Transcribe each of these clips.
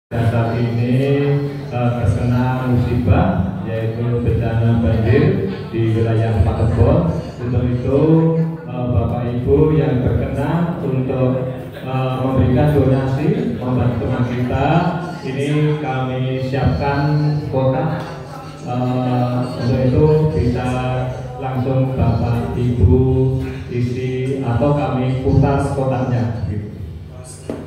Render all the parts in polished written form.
Saat ini terkena musibah yaitu bencana banjir di wilayah Paterbon. Untuk itu Bapak Ibu yang berkenan untuk memberikan donasi membantu kita, ini kami siapkan kotak. Untuk itu bisa langsung Bapak Ibu isi atau kami putar kotaknya.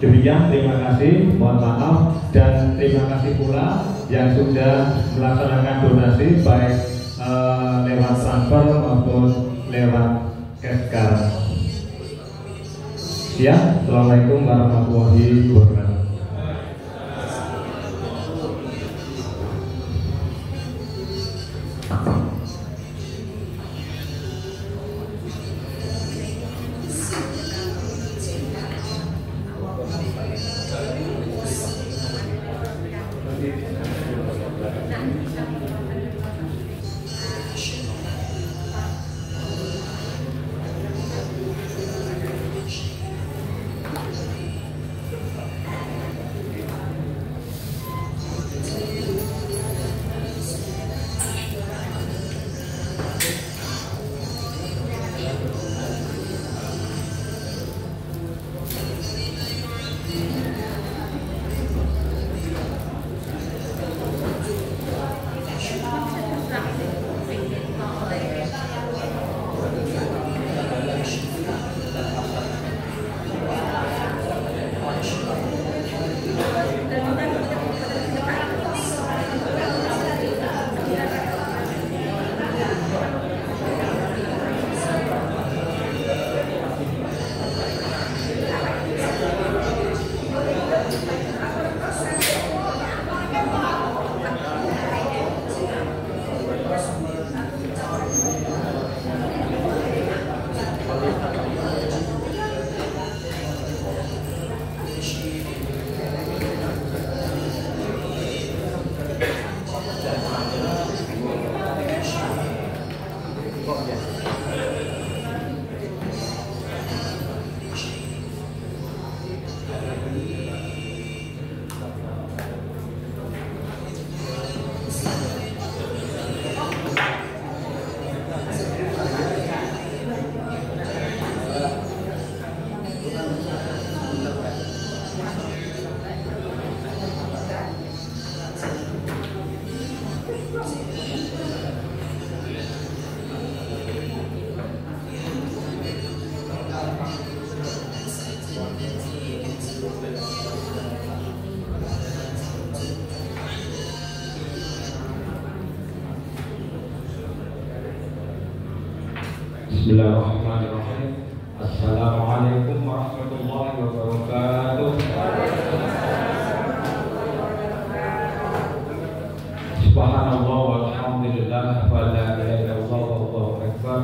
Demikian, terima kasih, mohon maaf, dan terima kasih pula yang sudah melaksanakan donasi baik lewat transfer maupun lewat cash. Siap. Assalamualaikum warahmatullahi wabarakatuh. Bismillahirrahmanirrahim. Assalamualaikum warahmatullahi wabarakatuh. Subhanallah walhamdulillah wa la ilaha illallah wallahu akbar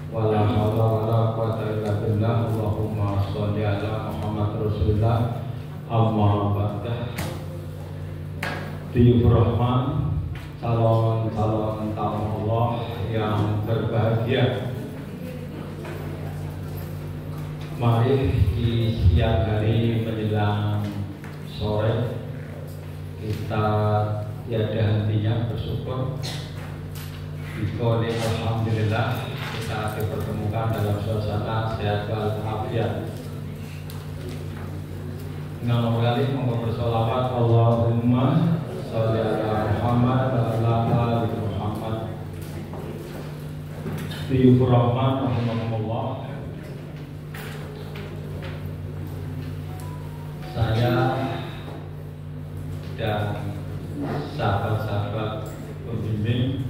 wa la haula wa la quwwata illa billah. Allahumma sholli ala Muhammad Rasulullah. Amma ba'da. Diyufur Rahman, calon-calon tamu Allah yang berbahagia, mari di siang hari menjelang sore kita tiada hentinya bersyukur. Bikoni alhamdulillah kita dipertemukan dalam suasana sehat walafiat. Nama kali monggo bersolawat Allahumma sholli ala Muhammad wa ala ali Muhammad. Diyufur Rahman rahimahumullah. Saya dan sahabat-sahabat pembimbing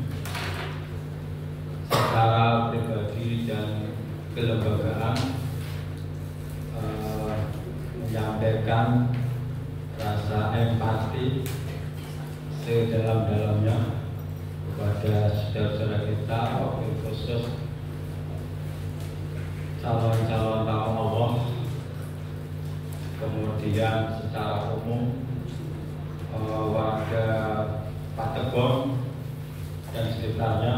secara pribadi dan kelembagaan menyampaikan rasa empati sedalam-dalamnya kepada saudara-saudara kita, wabil khusus calon-calon tamu Allah, kemudian secara umum warga Paterbon dan sekitarnya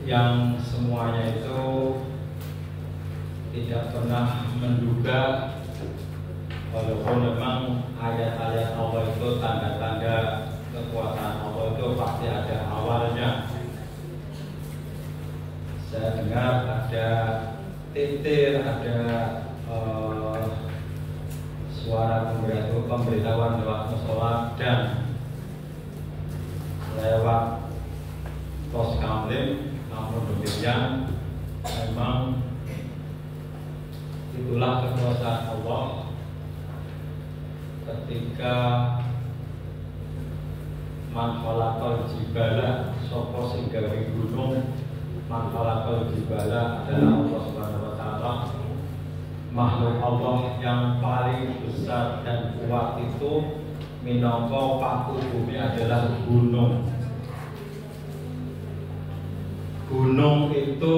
yang semuanya itu tidak pernah menduga Walaupun memang ayat-ayat Allah itu tanda-tanda kekuatan Allah itu pasti ada awalnya. Saya dengar ada titir, ada suara pemberitahuan lewat musola dan lewat pos kamling. Namun demikian memang itulah kekuasaan Allah ketika man khalaqal jibala sapa sing gawe gunung. Man khalaqal jibala adalah Allah Subhanahu wa taala, makhluk Allah yang paling besar dan kuat itu minangka paku bumi adalah gunung. Gunung itu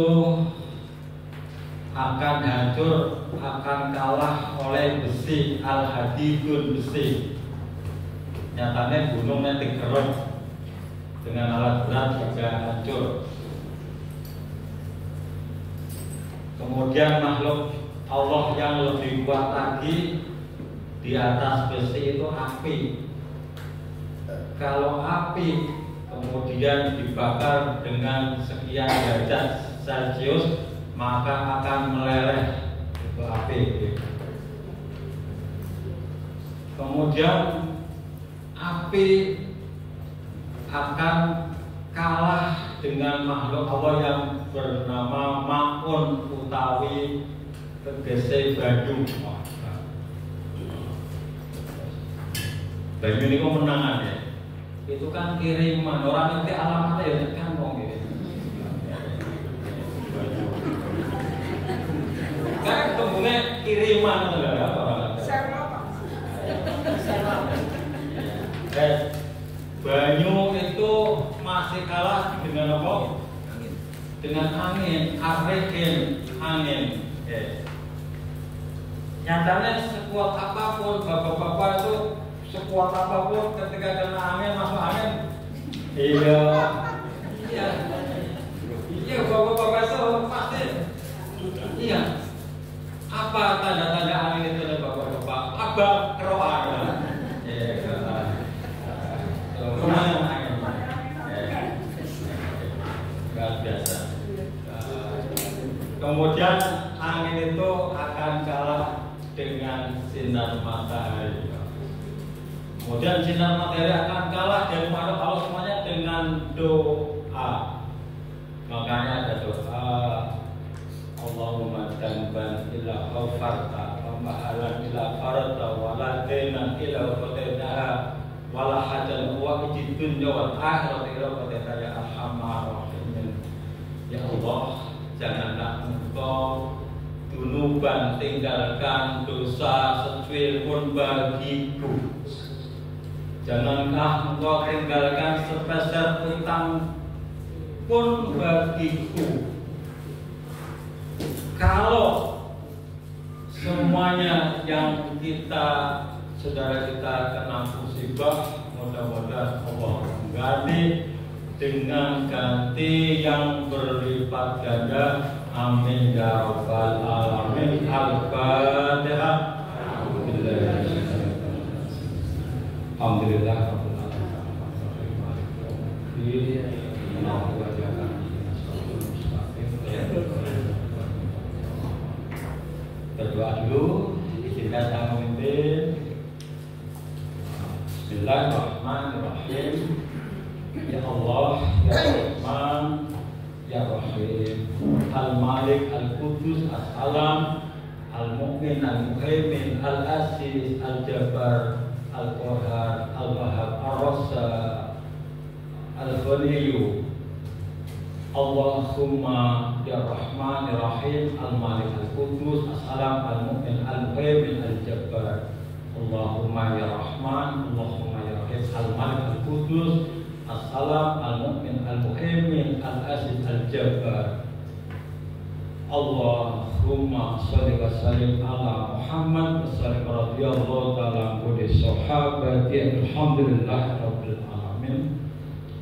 akan hancur, akan kalah oleh besi, al-hadidun besi. Nyatanya gunungnya dikeruk dengan alat berat juga hancur. Kemudian makhluk Allah yang lebih kuat lagi di atas besi itu api. Kalau api kemudian dibakar dengan sekian derajat Celcius, maka akan meleleh itu api. Kemudian api akan kalah dengan makhluk Allah yang bernama Ma'un utawi tegese Badung. Banyu ini kok menangan ya? Itu kan kiriman, orang ngerti alamatnya ya kan wong gitu. Kan ketemunya kiriman enggak ada orang. Banyu itu masih kalah dengan apa? Dengan angin, angin. Nyatanya sekuat apapun bapak-bapak itu, sekuat apapun ketika kena angin, masuk angin. Iya, bapak-bapak itu pasti. Iya. Apa tanda-tanda angin itu bapak-bapak? Abang keroan. Biasa. Kemudian angin itu akan kalah dengan sinar matahari. Kemudian sinar matahari akan kalah dan makhluk Allah semuanya dengan doa. Makanya ada doa, Allahumma dzamban illa ghafarta wa ma'alan illa farata wa la dainan illa qadaitaha wa la hajatan wa fid dunya wal akhirati illa qadaitaha ya arhamar rahimin. Ya Allah, janganlah Engkau dunuban tinggalkan dosa secuil pun bagiku. Janganlah Engkau tinggalkan sepeser utang pun bagiku. Kalau semuanya yang saudara kita kena musibah, mudah-mudahan Allah mengganti dengan ganti yang berlipat ganda. Amin ya rabbal alamin. Al-Fatihah. Alhamdulillah rabbil alamin. Berdoa dulu, izinkan saya memimpin. Bismillahirrahmanirrahim. Ya Allah, ya Rahman, ya Rahim, Al-Malik, Al-Qudus, As-Salam, Al-Mu'min, Al-Muhaimin, Al-Aziz, Al-Jabbar, Al-Qahhar, Al-Wahhab, Ar-Rassa, Al-Ghaniyu. Allahumma ya Rahman ya Rahim, Al-Malik, Al-Qudus, As-Salam, Al-Mu'min, Al-Muhaimin, Al-Jabbar. Allahumma ya Rahman, Allahumma ya Rahim, Al-Malik, Al-Qudus, As-Salam, Al-Mu'min, Al-Muhaimin, Al-Aziz, Al-Jabbar. Allahumma sholli wa sallim ala Muhammad wa sallim radhiyallahu ta'ala anhu sahabati. Alhamdulillah rabbil alamin.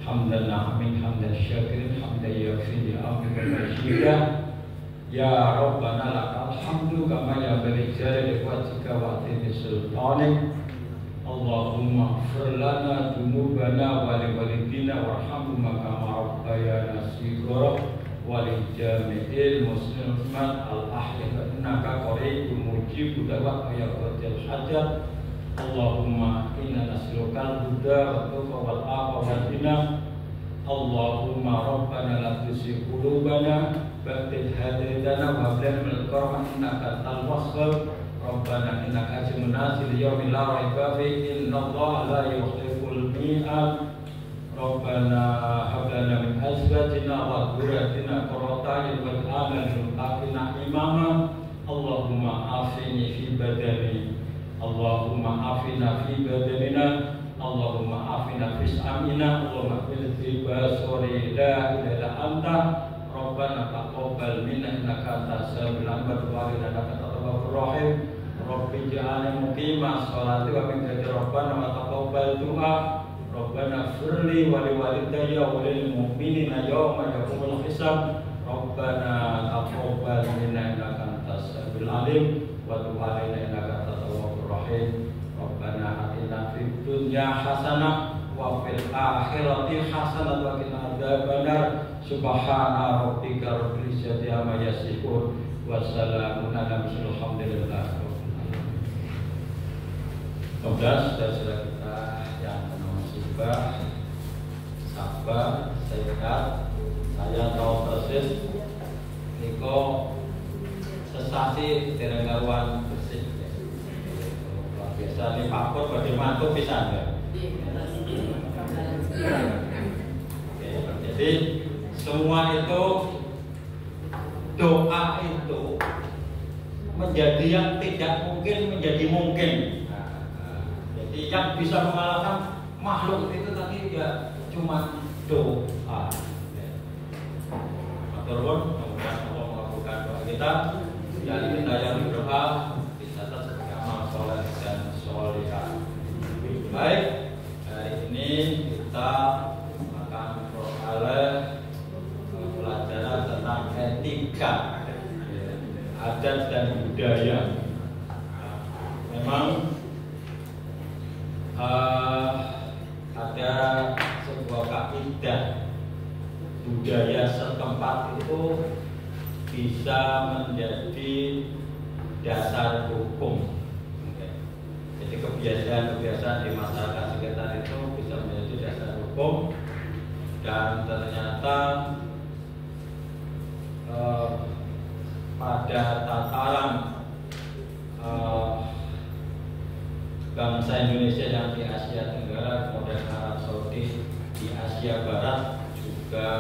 Hamdan na'min, hamdan syakirin, hamdan yaghfir li amri wa masyidah. Ya Rabbana lakal hamdu kama yanbaghi li wajhika wa atimi sultanik. Allahumma ighfir lana dzunubana wa li walidina warhamhuma kama rabbayana shighara wa li jami'il muslimin al-ahya innaka qaribun mujibud da'wat ya qatil hajat. Allahumma inna nas'aluka al-huda wa tuqa wal afa wal ghina. Allahumma rabbana la tuzigh qulubana ba'da idh hadaytana wa hab lana min ladunka innaka antal wahhab. Rabbana innaka ajrun nas li yawmin la raiba fihi innallaha la yukhliful mi'ad. Rabbana hab lana min azwajina wa dhurriyyatina qurrata a'yun waj'alna lil muttaqina imama. Allahumma afini fi badani, Allahumma afina fi badanina, Allahumma afina fi sam'ina, Allahumma afina fi basari, la ilaha illa anta. Rabbana taqabbal minna innaka antas samiul alim wa tub 'alaina innaka antat tawwabur rahim. Rabbi ij'alni muqima sholati wa min dzikri Rabbana wa taqabbal du'a. Rabbana ighfirli wa li walidayya wa lil mu'minina yawma yaqumul hisab. Rabbana taqabbal minna innaka antas samiul alim wa tub 'alaina innaka antat tawwabur rahim. Rabbana atina fid dunya hasanah wa fil akhirati hasanah wa qina adzabannar. Subhana rabbika rabbil izzati amma yasifun wa salamun ala mursalin alhamdulillah. Kemudian saudara kita yang kena musibah, sabar, sehat, saya tahu persis niko sesasi dereng karuan bersih. Biasa nih pakor bagi mantu bisa enggak? Jadi semua itu doa itu menjadi yang tidak mungkin menjadi mungkin. Jadi yang bisa mengalahkan makhluk itu tadi ya cuma doa. Maturun, semoga Allah mengabulkan doa kita. Yang kita yang berdoa bisa sebagai amal soleh dan solehah. Baik, hari ini kita akan beralih pelajaran tentang etika, adat dan budaya. Memang ada sebuah kaidah budaya setempat itu bisa menjadi dasar hukum. Jadi kebiasaan-kebiasaan di masyarakat sekitar itu bisa menjadi dasar hukum. Dan ternyata pada tataran bangsa Indonesia yang di Asia Tenggara, kemudian Arab Saudi di Asia Barat juga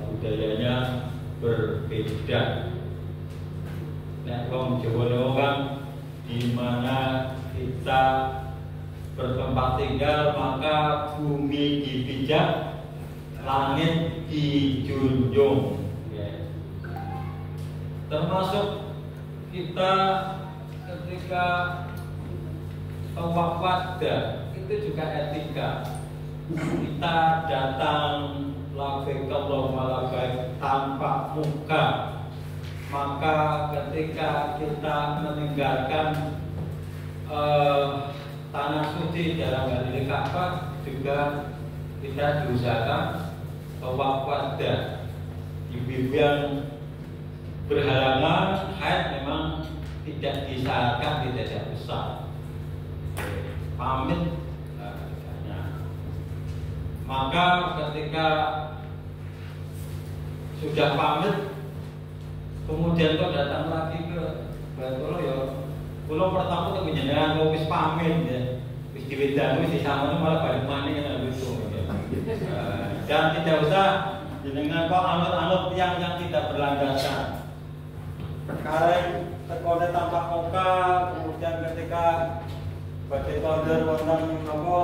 budayanya berbeda. Nek wong Jawa kan di mana kita bertempat tinggal maka bumi dipijak, langit dijunjung. Termasuk kita ketika wafat itu juga etika. Kita datang labbaik Allahumma labbaik tanpa muka. Maka ketika kita meninggalkan tanah suci dalam hal ini Ka'bah juga kita diusahakan wafat. Ibu-ibu yang berhalangan haid memang tidak disarankan, tidak besar. Pamit maka ketika sudah pamit kemudian kok datang lagi ke Baitul ya kula pertama tuh menjenengan kok wis pamit ya wis diwedani wis disamane malah balik maneh kan gitu dan tidak usah jenengan kok anut-anut yang tidak berlandasan. Sekarang tekone tanpa muka, kemudian ketika bagi order wonten apa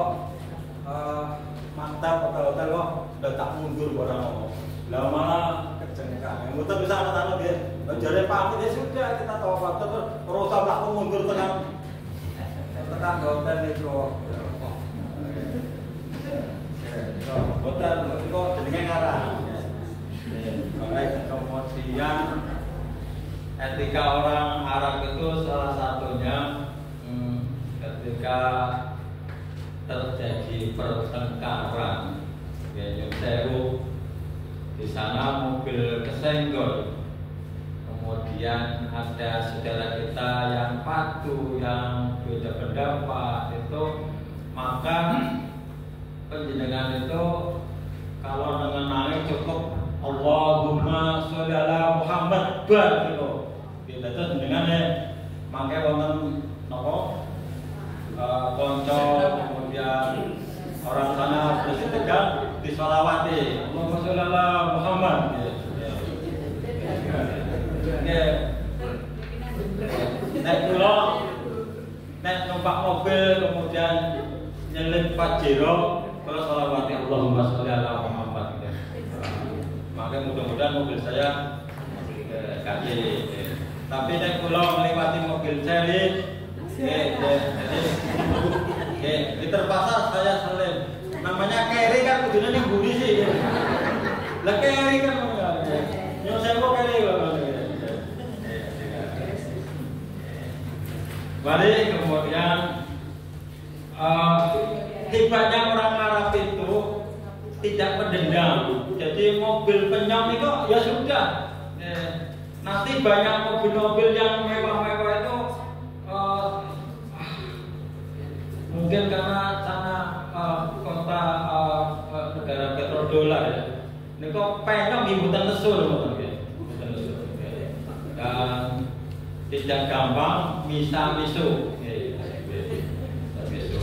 mantap hotel kok tak mundur barang apa. Lah malah kejengkelan. Muter bisa anut-anut ya. Jare pamit ya sudah kita tahu faktor terus usah mlaku mundur tekan hotel itu. Hotel itu jenenge ngarang. Kemudian ketika terjadi pertengkaran Nyun Sewu, di sana mobil kesenggol, kemudian ada saudara kita yang patuh, yang beda pendapat itu, maka penjenengan itu kalau mengenai cukup Allahumma sholli ala Muhammad bar gitu. Kita tuh jenengan mangke wonten napa konco, kemudian orang sana bersetegang disolawati Allahumma sholli ala Muhammad. Nek kula nek numpak mobil kemudian nyelip Pajero, kula sholawati Allahumma sholli ala Muhammad. Maka mudah-mudahan mobil saya kaji. Tapi nek kula melewati mobil seri, di terpaksa saya selim. Namanya carry kan kudune ning buri sih. Lah carry kan Nyun Sewu carry kok. Balik kemudian hebatnya orang Arab itu tidak mendendam. Jadi mobil penyam itu ya sudah. Nanti banyak mobil-mobil yang mewah-mewah itu mungkin karena sana kota negara petrodolar ya. Ini kok penyam hibutan nesul dan tidak gampang misa-misu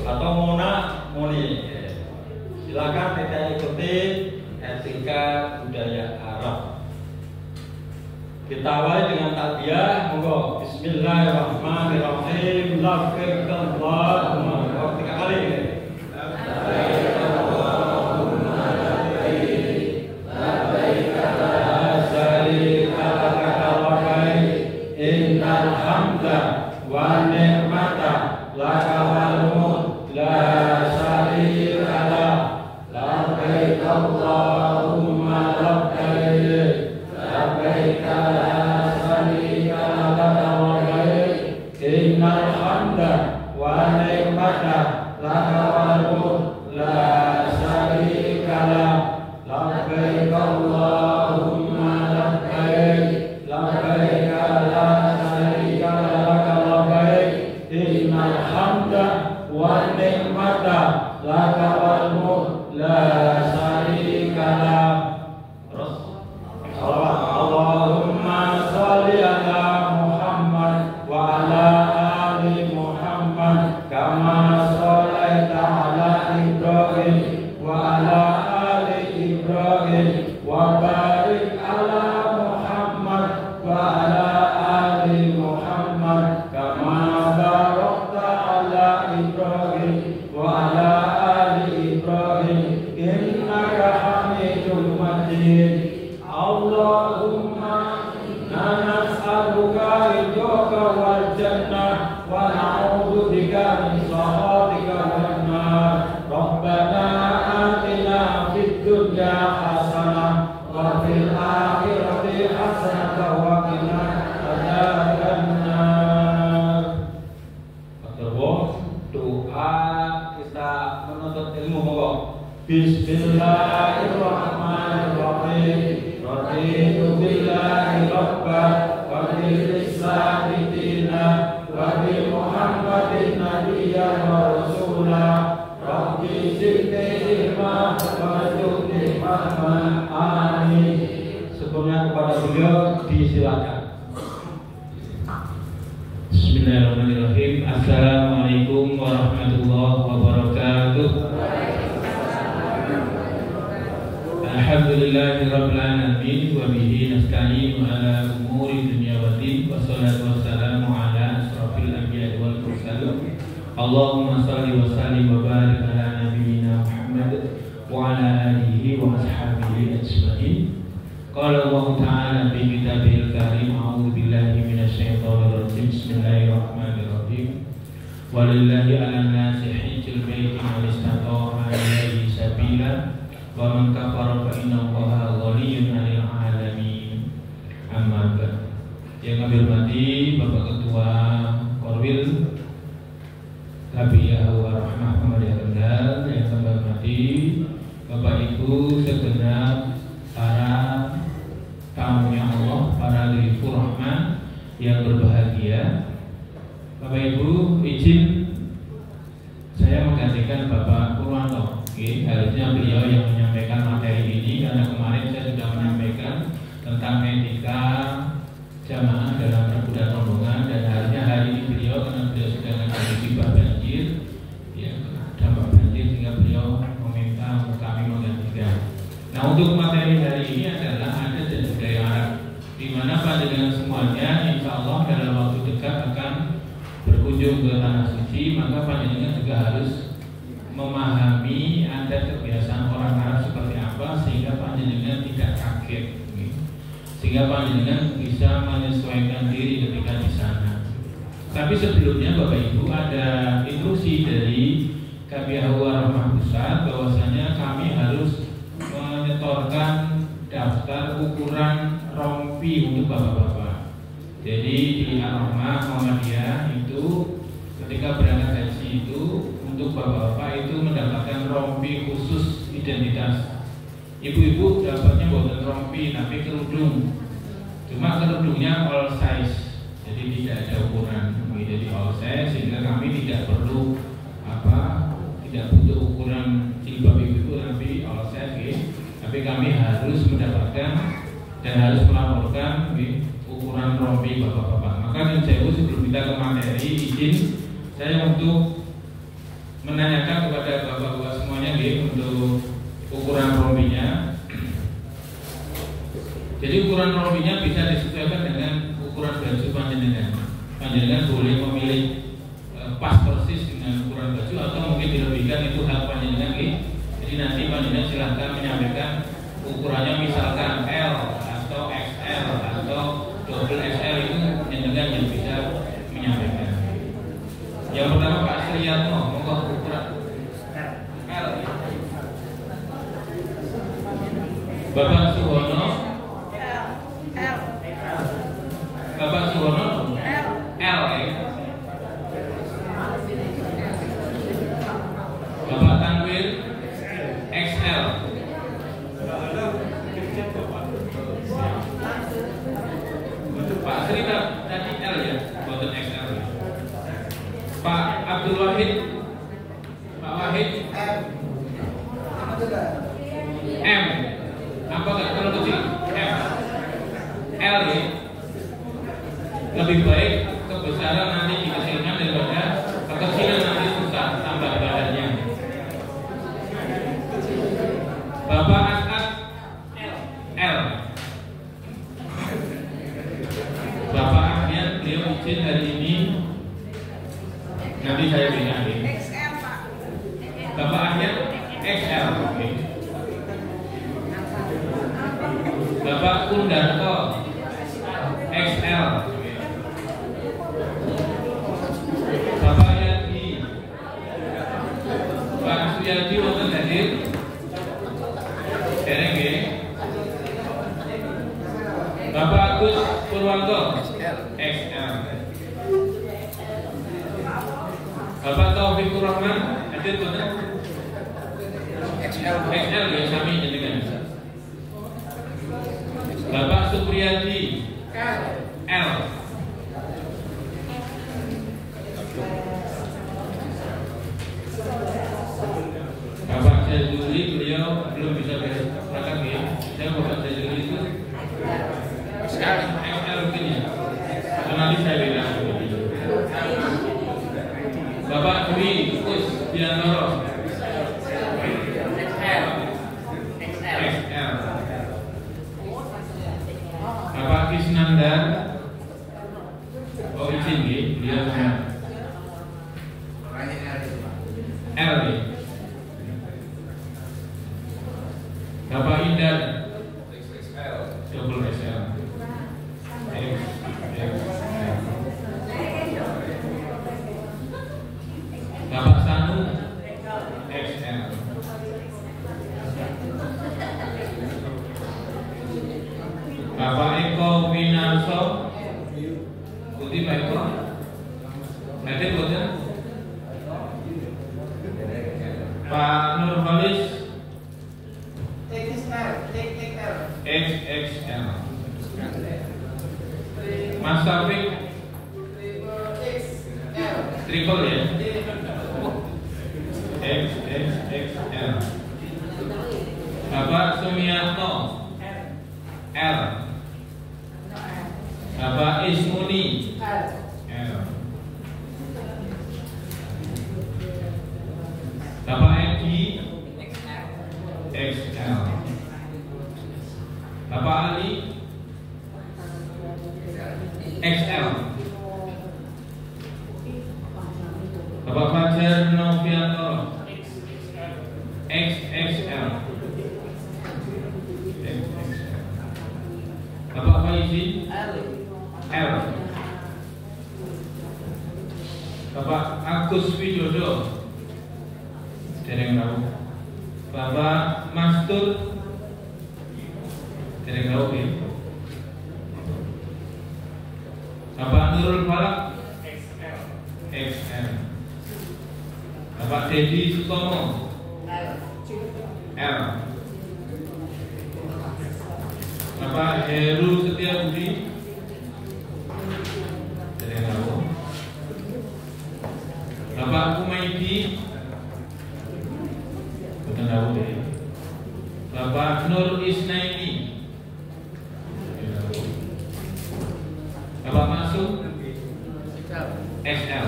atau muni. Silakan kita ikuti etika budaya Arab. Kita awali dengan takbir, monggo. Bismillahirrahmanirrahim. Labbaik Allahumma labbaik. 3 kali. Labbaik Allahumma labbaik. Labbaik la syarika laka labbaik. Innal hamda wa ni'mata laka wal mulk la syarika lak. Labbaik Allahumma labbaik. Labbaik la syarika laka labbaik. Innal hamda wa ni'mata laka wal mulk la syarika lak. Labbaik Allahumma labbaik. Labbaik la syarika laka labbaik. Innal hamda wa ni'mata laka wal mulk la syarika lak. Terus salawat Allahumma sholli ala Muhammad wa ala ali Muhammad kama sholaita ala Ibrahim wa ala ali Ibrahim wa barik ala Muhammad wa ala ali Muhammad kama barakta ala Ibrahim wa ala ali Ibrahim innaka Hamidum Majid. Allahumma inna nas'aluka ridhaka wal jannah wa na'udzu bika min sakhatika wan nar. Rabbana atina fid dunya hasanah wa fil akhirati hasanah wa qina adzabannar. Doa kita menuntut ilmu monggo. Bismillahirrahmanirrahim. Raditu billahi rabban wa bil islami dinan wa bi Muhammadin nabiyyan wa rasulah. Rabbi zidni ilma warzuqni fahma. Amin. Sebelumnya kepada beliau disilakan. Bismillahirrahmanirrahim. Assalamualaikum warahmatullahi wabarakatuh. Alhamdulillahirabbil alamin wa bihi nasta'inu ala umuri dunya waddin wassalatu wassalamu ala asrofil anbiya'i wal mursalin. Allahumma shalli wa sallim wa barik ala nabiyyina Muhammad wa ala alihi wa ashabihi ajma'in. Qala Allah ta'ala fi kitabihil karim, a'udzu billahi minasyaitonir rajim. Bismillahirrahmanirrahim. Walillahi 'alan nasi hajjul baiti man istata'a ilaihi sabila wa man kafara fa innallaha ghaniyyun 'anil 'alamin. Amma ba'd. Yang kami hormati Bapak Ketua Korwil Kabiyah warahmah Muhammadiyah Kendal yang kami hormati Bapak Ibu segenap para tamunya Allah, para dhifur rahman yang berbahagia. Bapak Ibu, izin saya menggantikan Bapak Purwanto. Harusnya beliau yang menyampaikan materi ini karena kemarin saya sudah menyampaikan tentang etika jamaah dalam perbudan rombongan, dan harusnya hari ini beliau, karena beliau sudah mengalami musibah banjir, ya, dampak banjir, sehingga beliau meminta kami menggantikan. Nah, untuk materi hari ini adalah adat dan budaya Arab, di mana panjenengan semuanya insya Allah dalam waktu dekat akan berkunjung ke tanah suci, maka panjenengan juga harus memahami adat kebiasaan orang Arab seperti apa, sehingga panjenengan tidak kaget, sehingga panjenengan bisa menyesuaikan diri ketika di sana. Tapi sebelumnya Bapak Ibu, ada instruksi dari Kabiyah Warahmah Pusat bahwasanya kami harus menyetorkan daftar ukuran rompi untuk bapak-bapak. Jadi di Al-Rahmah Muhammadiyah itu ketika berangkat haji itu untuk bapak-bapak itu mendapatkan rompi khusus identitas. Ibu-ibu dapatnya bukan rompi tapi kerudung. Cuma kerudungnya all size, jadi tidak ada ukuran. Jadi all size sehingga kami tidak perlu tidak butuh ukuran jilbab ibu-ibu tapi all size. Tapi kami harus mendapatkan dan harus melaporkan ukuran rompi bapak-bapak. Maka saya sebelum kita ke materi, izin saya untuk menanyakan kepada bapak-bapak semuanya untuk ukuran rompinya. Jadi ukuran rompinya bisa disesuaikan dengan ukuran baju panjenengan. Panjenengan boleh memilih pas persis dengan ukuran baju atau mungkin dilebihkan, itu hak panjenengan. Jadi nanti panjenengan silahkan menyampaikan ukurannya, misalkan L atau XL atau double XL, itu panjenengan yang bisa menyampaikan. Yang pertama Pak Sriyatno, monggo ukuran L. Bapak Suwono, Bapak Suwono L. Bapak Tanwir XL. Pak Sri tadi L ya, bukan XL. Pak Abdul Wahid, Pak Wahid M. Apa nggak terlalu kecil? M. L ya. Lebih baik kebesaran nanti dikecilkan daripada kekecilan nanti susah tambah badannya. Bapak As'ad L. Bapak Ahmad, beliau izin hari ini nanti saya berikan ini. Bapak Ahmad XL. Okay. Bapak Kundarto XL. Bapak Yadi, Pak Suyadi wonten hadir. Dereng nggih. Bapak Agus Purwanto XL. Bapak Taufikur Rahman hadir boten? XL ya, sami jenengan. Bapak Supriyadi L. Bapak Jazuli, beliau belum bisa berangkat ya. Saya Bapak Jazuli itu XL mungkin ya. Nanti saya bilang. Bapak Dwi Kus Biantoro XL. Bapak Kisnanda, oh izin nih, beliau L nih. Bapak Indah double XL. Bapak Sanu XL. Bapak Eko Winarso Putih Pak Eko hadir boten? Pak Nurholis XXL. XXL. Mas Taufik triple ya. XXXL. Bapak Sumiarto L. Bapak Ismuni L. Bapak Edi XL. Bapak Ali XL. Bapak Fajar Novianto XXL. Bapak Faizi L. Bapak Agus Widodo dereng tahu. Bapak Mastur dereng tahu ya. Bapak Nurul Falak XL. Bapak Dedi Sutomo L. Bapak Heru Setiabudi dereng tahu. Bapak Kumaidi bukan tahu deh. Bapak Nur Isnaini, Bapak Masuk XL.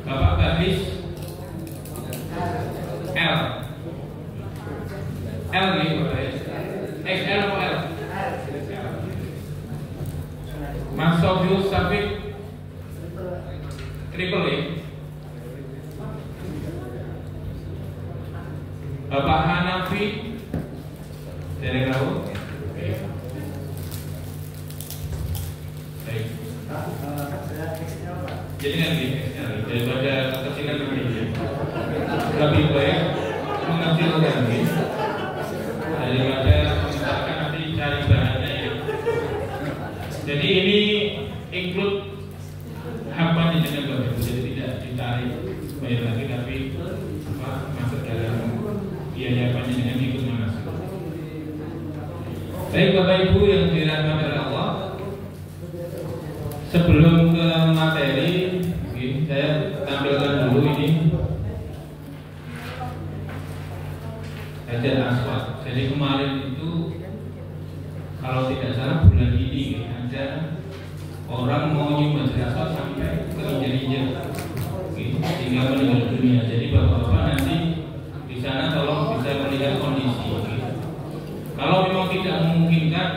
Bapak Babis L. L nih Bapak ya. XL atau L? Mas Sofius Safik triple ya. Bapak Hanafi dari tahu. Baik. Jadi nanti daripada kekecilan lebih baik mengecilkan ini daripada misalkan nanti cari bahannya ya. Jadi ini include apa nih dengan Bapak Ibu, jadi tidak ditarik bayar lagi tapi masuk dalam biaya panjenengan ikut manasik. Baik Bapak Ibu yang dirahmati oleh Allah, sebelum ke materi saya tampilkan dulu ini Hajar Aswad. Jadi kemarin itu kalau tidak salah bulan ini ada orang mau nyumbang Hajar Aswad sampai ke injak-injak sehingga meninggal dunia. Jadi bapak-bapak nanti di sana tolong bisa melihat kondisi. Kalau memang tidak memungkinkan,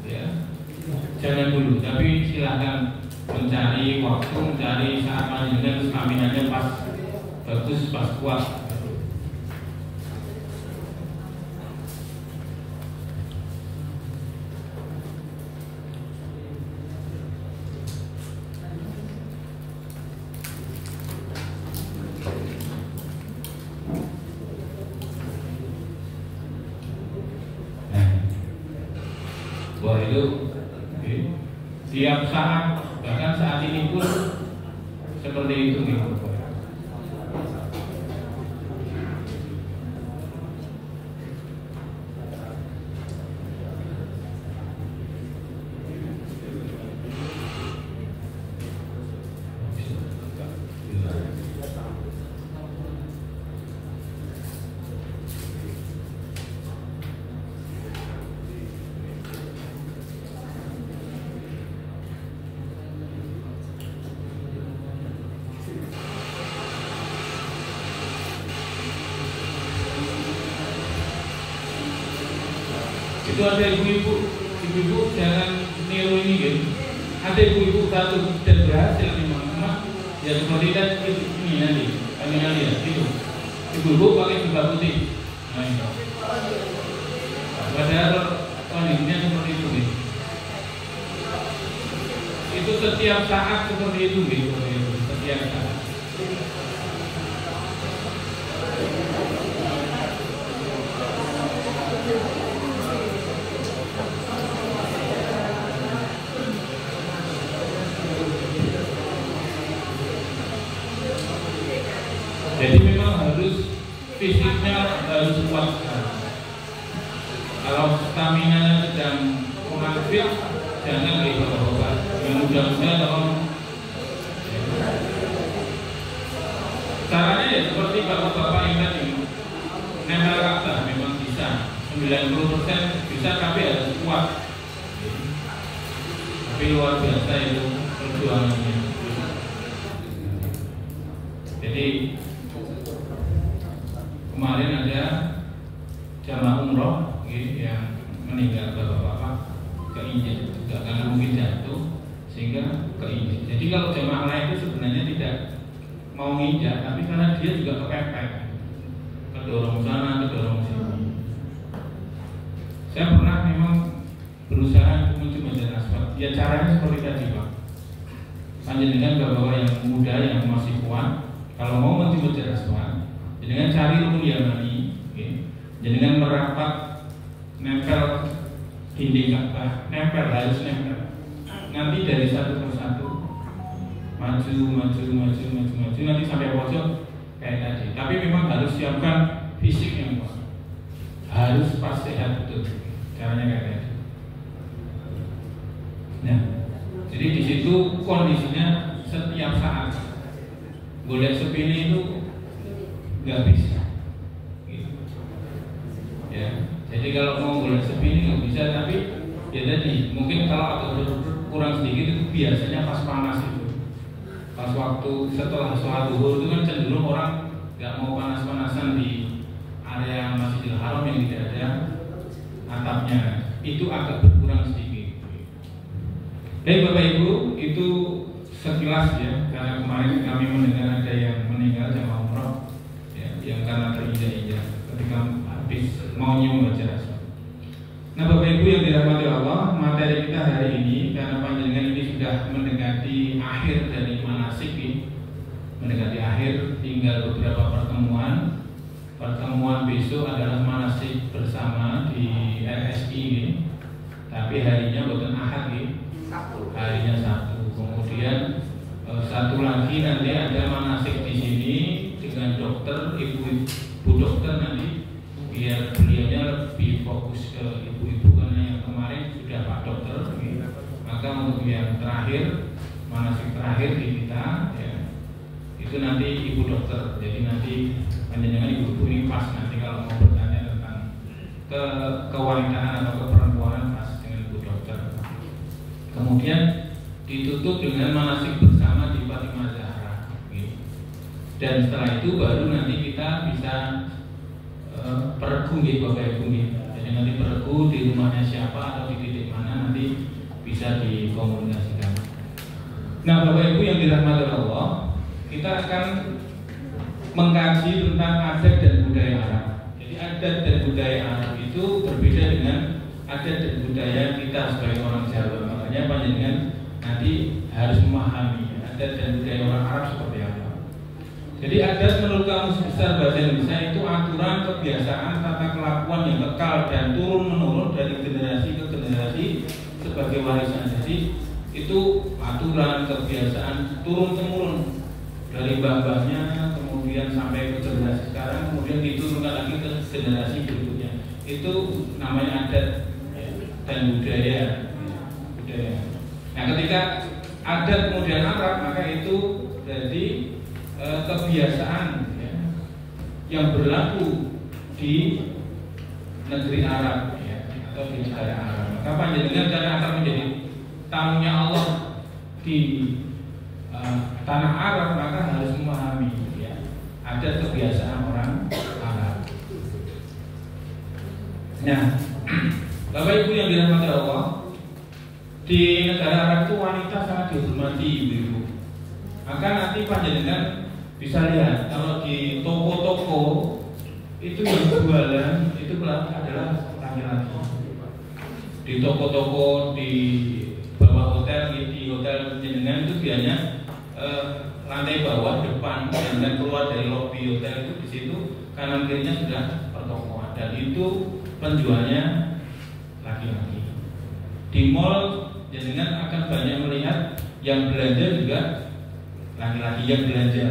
ya jangan dulu. Tapi silahkan mencari waktu, mencari saat panjenengan stamina-nya pas bagus, pas kuat. Wah itu tiap saat, bahkan saat ini pun seperti itu gitu. Itu ada ibu-ibu jangan niru ini gitu. Ada ibu-ibu satu dan berhasil memang ya seperti ini nanti kami lihat itu ibu-ibu pakai jubah putih. Nah ini padahal kondisinya seperti itu gitu. Itu setiap saat seperti itu gitu, setiap saat. Jadi memang harus fisiknya harus kuat sekali. Kalau stamina sedang kurang fit, jangan bapak-bapak. Yang muda-muda tolong. Caranya ya seperti bapak-bapak yang tadi, nempel Ka'bah memang bisa 90% bisa, tapi harus kuat. Tapi luar biasa itu perjuangannya. Jadi kemarin ada jamaah umroh yang meninggal bapak-bapak keinjek juga karena mungkin jatuh sehingga keinjek. Jadi kalau jamaah lain itu sebenarnya tidak mau nginjak, tapi karena dia juga kepepet, kedorong sana, kedorong sini. Saya pernah memang berusaha untuk menuju medan asfal. Ya caranya seperti tadi Pak. Panjenengan bapak-bapak yang muda yang masih kuat, kalau mau menuju medan asfal, dengan cari rukun yamani, dengan merapat, nempel dinding Ka'bah, nempel harus nempel. Nanti dari satu persatu maju, nanti sampai pojok kayak tadi. Tapi memang harus siapkan fisik yang kuat, harus pas sehat betul. Caranya kayak tadi. Nah, jadi di situ kondisinya setiap saat boleh sepini itu nggak bisa. Ya, jadi kalau mau boleh sepini nggak bisa, tapi ya tadi mungkin kalau agak kurang sedikit itu biasanya pas panas itu. Pas waktu setelah sholat zuhur itu kan cenderung orang nggak mau panas-panasan di area Masjidil Haram yang tidak ada atapnya, itu agak berkurang sedikit. Baik Bapak Ibu, itu sekilas ya, karena kemarin kami mendengar ada yang meninggal jamaah umroh ya, yang karena terinjak-injak ketika habis mau membaca asal. Nah Bapak Ibu yang dirahmati Allah, materi kita hari ini karena panjenengan ini sudah mendekati akhir dari manasik ini, mendekati akhir, tinggal beberapa pertemuan. Pertemuan besok adalah manasik bersama di RSI ini, tapi harinya bukan Ahad ini, harinya Sabtu. Kemudian satu lagi nanti ada manasik di sini dengan dokter, ibu dokter nanti, biar beliaunya lebih fokus ke ibu-ibu karena yang kemarin sudah Pak Dokter. Maka untuk yang terakhir, manasik terakhir di kita ya, itu nanti ibu dokter. Jadi nanti panjenengan ibu-ibu ini pas nanti kalau mau bertanya tentang kewanitaan atau keperempuanan pas dengan ibu dokter. Kemudian ditutup dengan manasik bersama di Fatimah Zahra. Dan setelah itu baru nanti kita bisa peregu Bapak Ibu. Jadi nanti peregu di rumahnya siapa atau di titik mana nanti bisa dikomunikasikan. Nah Bapak Ibu yang dirahmati Allah, kita akan mengkaji tentang adat dan budaya Arab. Jadi adat dan budaya Arab itu berbeda dengan adat dan budaya kita sebagai orang Jawa. Makanya panjenengan nanti harus memahami adat dan budaya orang Arab seperti apa. Jadi adat menurut Kamus Besar Bahasa Indonesia itu aturan, kebiasaan, tata kelakuan yang kekal dan turun menurun dari generasi ke generasi sebagai warisan. Jadi itu aturan, kebiasaan turun temurun dari mbah-mbahnya, kemudian sampai ke generasi sekarang, kemudian diturunkan lagi ke generasi berikutnya. Itu namanya adat dan budaya. Nah, ketika adat kemudian Arab, maka itu jadi kebiasaan ya, yang berlaku di negeri Arab ya, atau di negara Arab. Maka panjenengan karena akan menjadi tamunya Allah di tanah Arab, maka harus memahami ya, adat kebiasaan orang Arab. Nah, Bapak Ibu yang dirahmati Allah, di negara Arab itu wanita sangat dihormati ibu-ibu. Maka nanti panjenengan bisa lihat kalau di toko-toko itu yang jualan itu adalah laki-laki. Di toko-toko di bawah hotel, di hotel panjenengan itu biasanya lantai bawah depan dan keluar dari lobi hotel itu di situ kanan kirinya sudah pertokoan dan itu penjualnya laki-laki. Di mall jenengan akan banyak melihat yang belanja juga laki-laki yang belanja.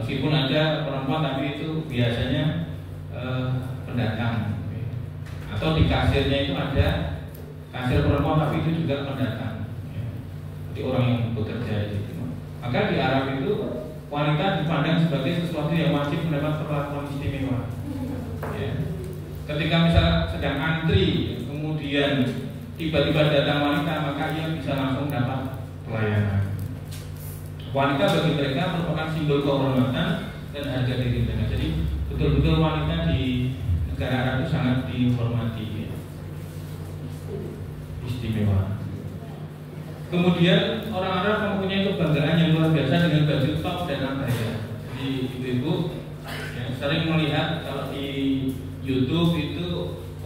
Meskipun ada perempuan tapi itu biasanya pendatang. Atau di kasirnya itu ada kasir perempuan tapi itu juga pendatang. Jadi orang yang bekerja itu. Maka di Arab itu wanita dipandang sebagai sesuatu yang wajib mendapat perlakuan istimewa. Ya. Ketika misalnya sedang antri, kemudian tiba-tiba datang wanita, maka ia bisa langsung dapat pelayanan. Wanita bagi mereka merupakan simbol kehormatan dan harga diri mereka. Jadi betul-betul wanita di negara Arab itu sangat dihormati, ya. Istimewa. Kemudian orang Arab mempunyai kebanggaan yang luar biasa dengan baju top dan abaya. Jadi ibu-ibu yang sering melihat kalau di YouTube itu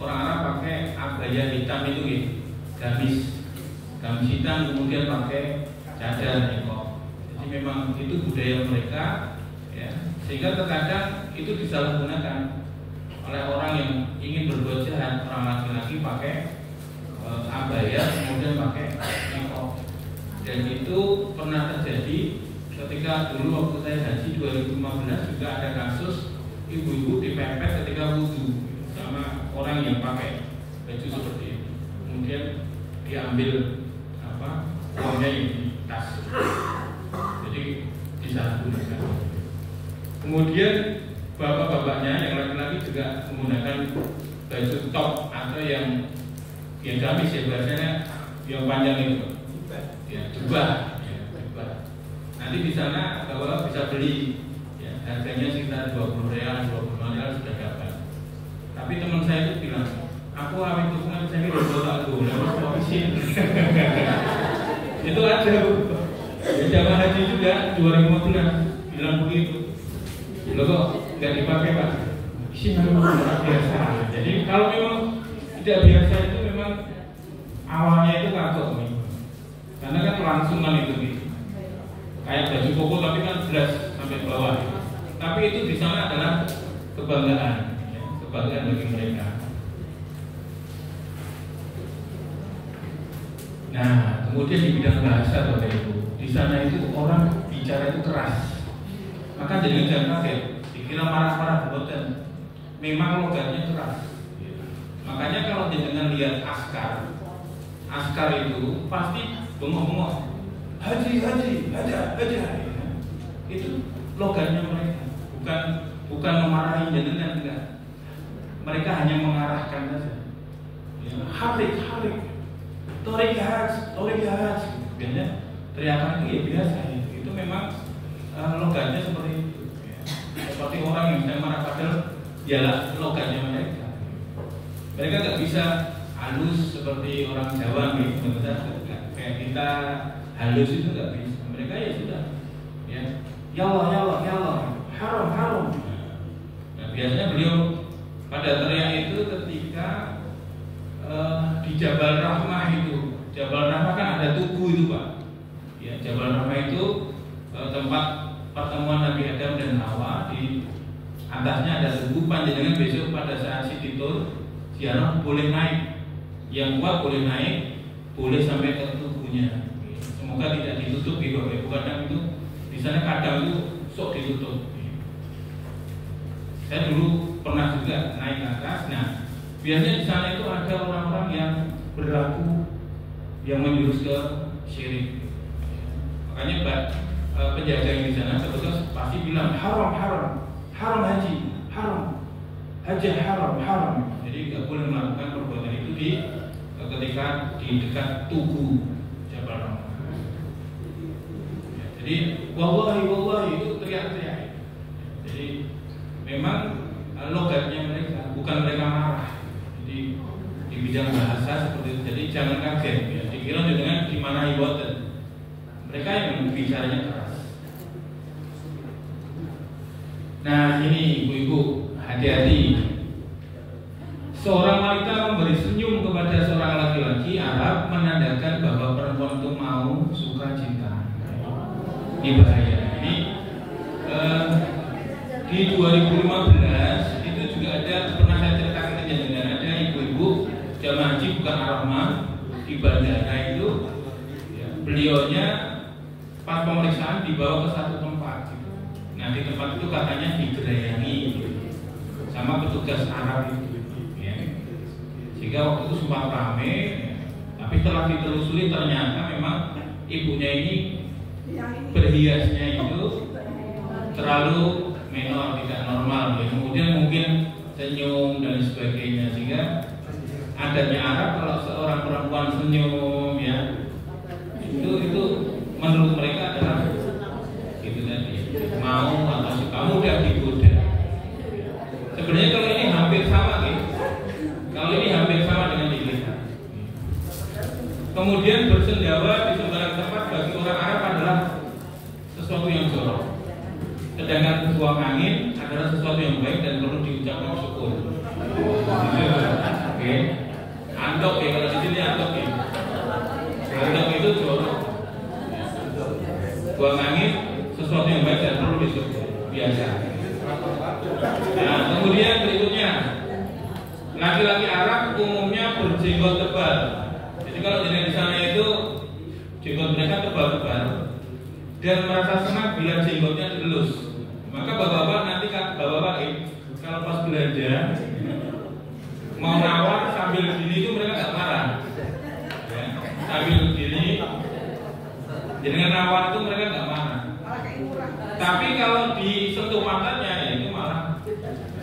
orang Arab pakai abaya hitam itu, ya, gamis hitam, kemudian pakai cadar nikah. Jadi memang itu budaya mereka, ya. Sehingga terkadang itu disalahgunakan oleh orang yang ingin berbuat jahat. Orang laki-laki pakai abaya kemudian pakai nikah. Dan itu pernah terjadi ketika dulu waktu saya haji 2015 juga ada kasus ibu-ibu dipepet ketika wudhu sama orang yang pakai baju seperti itu. Kemudian diambil uangnya di tas. Jadi disalahgunakan. Kemudian bapak-bapaknya yang laki-laki juga menggunakan baju top atau yang gamis, ya, biasanya yang panjang itu, ya, jubah. Nanti di sana bapak bisa beli, ya, harganya sekitar 20 real, 25 real sudah dapat. Tapi teman saya itu bilang, aku awet itu kan saya udah botak dulu, lalu isin. Itu ada, ya, jamaah haji juga 2015 bilang begitu. Loh kok nggak dipakai Pak? Isin memang biasa. Jadi kalau memang tidak biasa itu memang awalnya itu kagok nih. Karena kan kelangsungan itu gitu. Kayak baju koko tapi kan jelas sampai bawah. Tapi itu di sana adalah kebanggaan, ya, kebanggaan bagi mereka. Nah, kemudian di bidang bahasa Bapak Ibu, di sana itu orang bicara itu keras. Maka jadi jangan kaget, dikira marah-marah buatan. Memang logatnya keras. Makanya kalau dengan lihat askar itu pasti bengong-bengong. Haji. Itu logatnya mereka. Bukan memarahi jenengan, enggak. Mereka hanya mengarahkan saja. Harik. Torik haj. Biasanya teriakan itu ya biasa. Itu memang logatnya seperti itu. Seperti orang yang sedang marah, padahal dialah logatnya mereka. Mereka nggak bisa halus seperti orang Jawa gitu. Kayak kita halus itu nggak bisa. Mereka ya sudah, ya Allah, haram. Nah, biasanya beliau pada teriak itu ketika di Jabal Rahmah itu. Jabal Rahmah kan ada tugu itu Pak. Ya, Jabal Rahmah itu tempat pertemuan Nabi Adam dan Hawa. Di atasnya ada tugu. Panjenengan besok pada saat Siditul ziarah boleh naik. Yang kuat boleh naik, boleh sampai ke tubuhnya. Semoga tidak ditutup di bawah. Kadang itu di sana kadang itu sok ditutup. Saya dulu pernah juga naik ke atas. Nah, biasanya di sana itu ada orang-orang yang berlaku yang menjurus ke syirik. Makanya penjaga yang di sana sebetulnya pasti bilang haram haji, haram. Jadi nggak boleh melakukan perbuatan itu ketika di dekat tugu Jabal Rahmah. Jadi wallahi itu teriak-teriak. Jadi memang logatnya mereka, bukan mereka marah. Jadi di bidang bahasa seperti itu. Jadi jangan kaget, ya. Dikira dengan dimana ibadah. Mereka yang bicaranya keras. Nah ini ibu-ibu, hati-hati. Seorang wanita memberi senyum kepada seorang laki-laki Arab menandakan bahwa perempuan itu mau suka cinta. Ini bahaya. Ini di 2015 itu juga ada, pernah saya ceritakan kejadian, ada ibu-ibu jamaah haji bukan Ar-Rahmah di bandara itu, ya, beliaunya pas pemeriksaan dibawa ke satu tempat gitu. Nah Nah di tempat itu katanya digerayangi sama petugas Arab itu, ya. Sehingga waktu itu sempat ramai, tapi setelah ditelusuri ternyata memang ibunya ini berhiasnya itu terlalu menor, tidak normal, ya. Kemudian mungkin senyum dan sebagainya, sehingga adanya Arab kalau seorang perempuan senyum, ya, itu menurut mereka adalah itu tadi, mau atau suka mudah digoda. Sebenarnya kalau ini hampir sama, gitu. Kalau ini hampir sama dengan di kita. Kemudian bersendawa di sembarang tempat bagi orang Arab adalah sesuatu yang jorok. Sedangkan buang angin adalah sesuatu yang baik dan perlu diucapkan syukur. Oke. Andok ya, kalau di sini andok ya. Andok itu jorok. Buang angin sesuatu yang baik dan perlu disyukur. Biasa. Nah, kemudian berikutnya, laki-laki Arab umumnya berjenggot tebal. Jadi kalau di sana itu jenggot mereka tebal-tebal dan merasa senang bila jenggotnya dilus. Maka bapak-bapak nanti bapak-bapak kalau pas belanja mau nawar sambil gini itu mereka nggak marah, ya. Sambil gini, dengan nawar itu mereka nggak marah. Tapi kalau disentuh matanya ya itu malah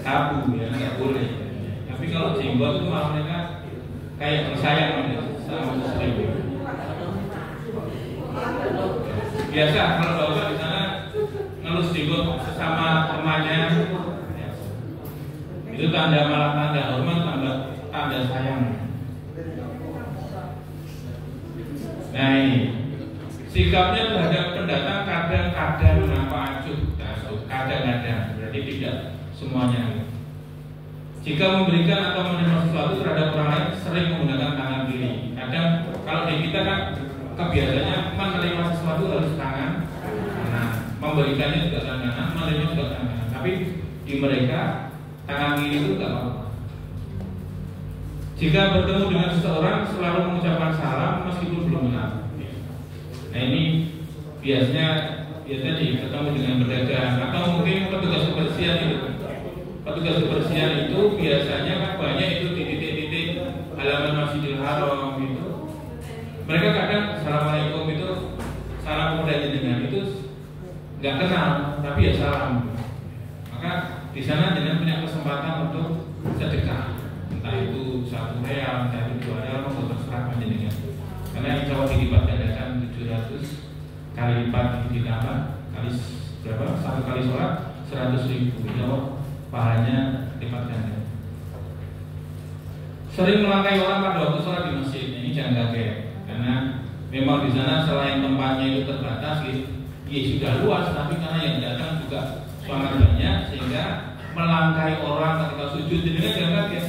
tabu, ya, nggak boleh. Tapi kalau jenggot itu malah mereka kayak bersayang sama muslim. Biasa kalau bapak di sana ngelus jenggot sesama temannya, ya. Itu tanda malah tanda hormat, tanda sayang. Nah ini sikapnya terhadap pendatang kadang-kadang menapa acuh, kadang-kadang, berarti tidak semuanya. Jika memberikan atau menerima sesuatu terhadap orang lain sering menggunakan tangan kiri. Kadang kalau di kita kan kebiasaannya menerima sesuatu harus tangan kanan, memberikannya juga tangan kanan, menerima juga tangan kanan. Tapi di mereka tangan kiri itu tidak apa-apa. Jika bertemu dengan seseorang selalu mengucapkan salam meskipun belum kenal. Nah ini biasanya ketemu dengan pedagang atau mungkin petugas kebersihan itu. Petugas kebersihan itu biasanya kan banyak itu di titik-titik halaman Masjidil Haram itu. Mereka kadang assalamualaikum itu salam kepada jenengan itu nggak kenal tapi ya salam. Maka di sana jenengan punya kesempatan untuk sedekah, entah itu 1 real, entah itu 2 real, mau terserah jenengan. Karena insya Allah dilipat gandakan 700 kali lipat ditambah kali berapa? 1 kali sholat 100.000. Insya Allah pahalanya lipat ganda. Sering melangkai orang pada waktu sholat di masjid, ini jangan kaget, karena memang di sana selain tempatnya itu terbatas, ya sudah luas, tapi karena yang datang juga sangat banyak, sehingga melangkai orang ketika sujud. Jadi jangan kaget,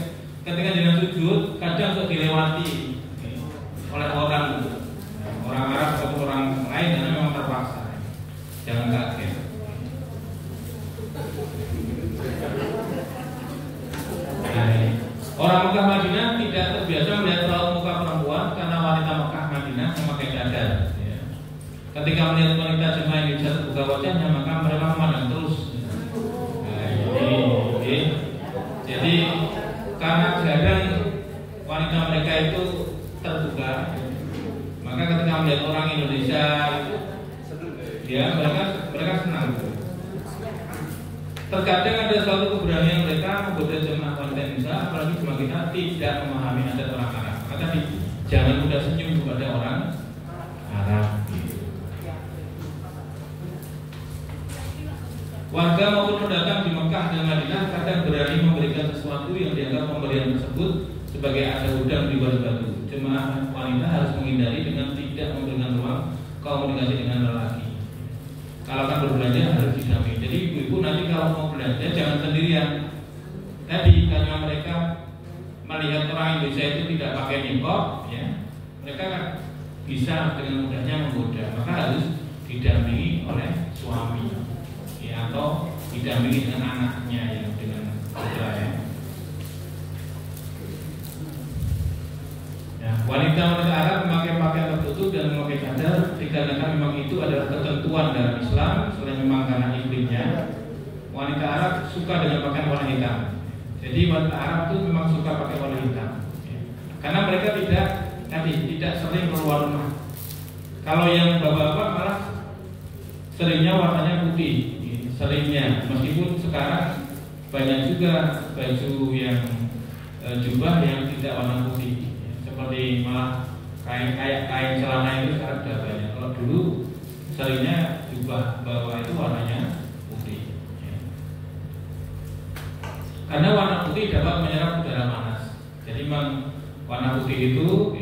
ketika jangan sujud kadang sudah dilewati oleh orang Arab atau orang lain, karena memang terpaksa. Jangan kaget. Orang Mekah Madinah tidak terbiasa melihat raut muka perempuan karena wanita Mekah Madinah memakai cadar. Ya. Ketika melihat wanita jemaah yang bisa terbuka wajahnya, maka mereka memandang terus. Nah, jadi karena jarang wanita mereka itu terbuka, maka ketika melihat orang Indonesia itu, ya mereka senang. Terkadang ada suatu keberanian mereka menggoda jemaah wanita Indonesia, apalagi jemaah kita tidak memahami adat orang Arab. Maka jangan mudah senyum kepada orang Arab. Warga maupun pendatang di Mekah dan Madinah kadang berani memberikan sesuatu yang dianggap pemberian tersebut sebagai ada udang di balik batu. Jemaah wanita harus menghindari dengan tidak memberikan ruang komunikasi dengan lelaki. Kalau akan berbelanja harus didampingi. Jadi ibu-ibu nanti kalau mau belanja jangan sendirian. Tadi karena mereka melihat orang Indonesia itu tidak pakai niqab, ya, mereka kan bisa dengan mudahnya menggoda. Maka harus didampingi oleh suami, ya, atau didampingi dengan anaknya, ya, dengan putra, ya. Wanita Arab memakai pakaian tertutup dan memakai cadar. Jika dikarenakan memang itu adalah ketentuan dalam Islam. Selain memang karena iklimnya, wanita Arab suka dengan pakaian warna hitam. Jadi wanita Arab itu memang suka pakai warna hitam, karena mereka tidak sering keluar rumah. Kalau yang bapak-bapak malah seringnya warnanya putih, seringnya. Meskipun sekarang banyak juga baju yang jubah yang tidak warna putih, seperti malah kain celana itu sekarang sudah banyak. Kalau dulu seringnya jubah bawah itu warnanya putih, karena warna putih dapat menyerap udara panas. Jadi memang warna putih itu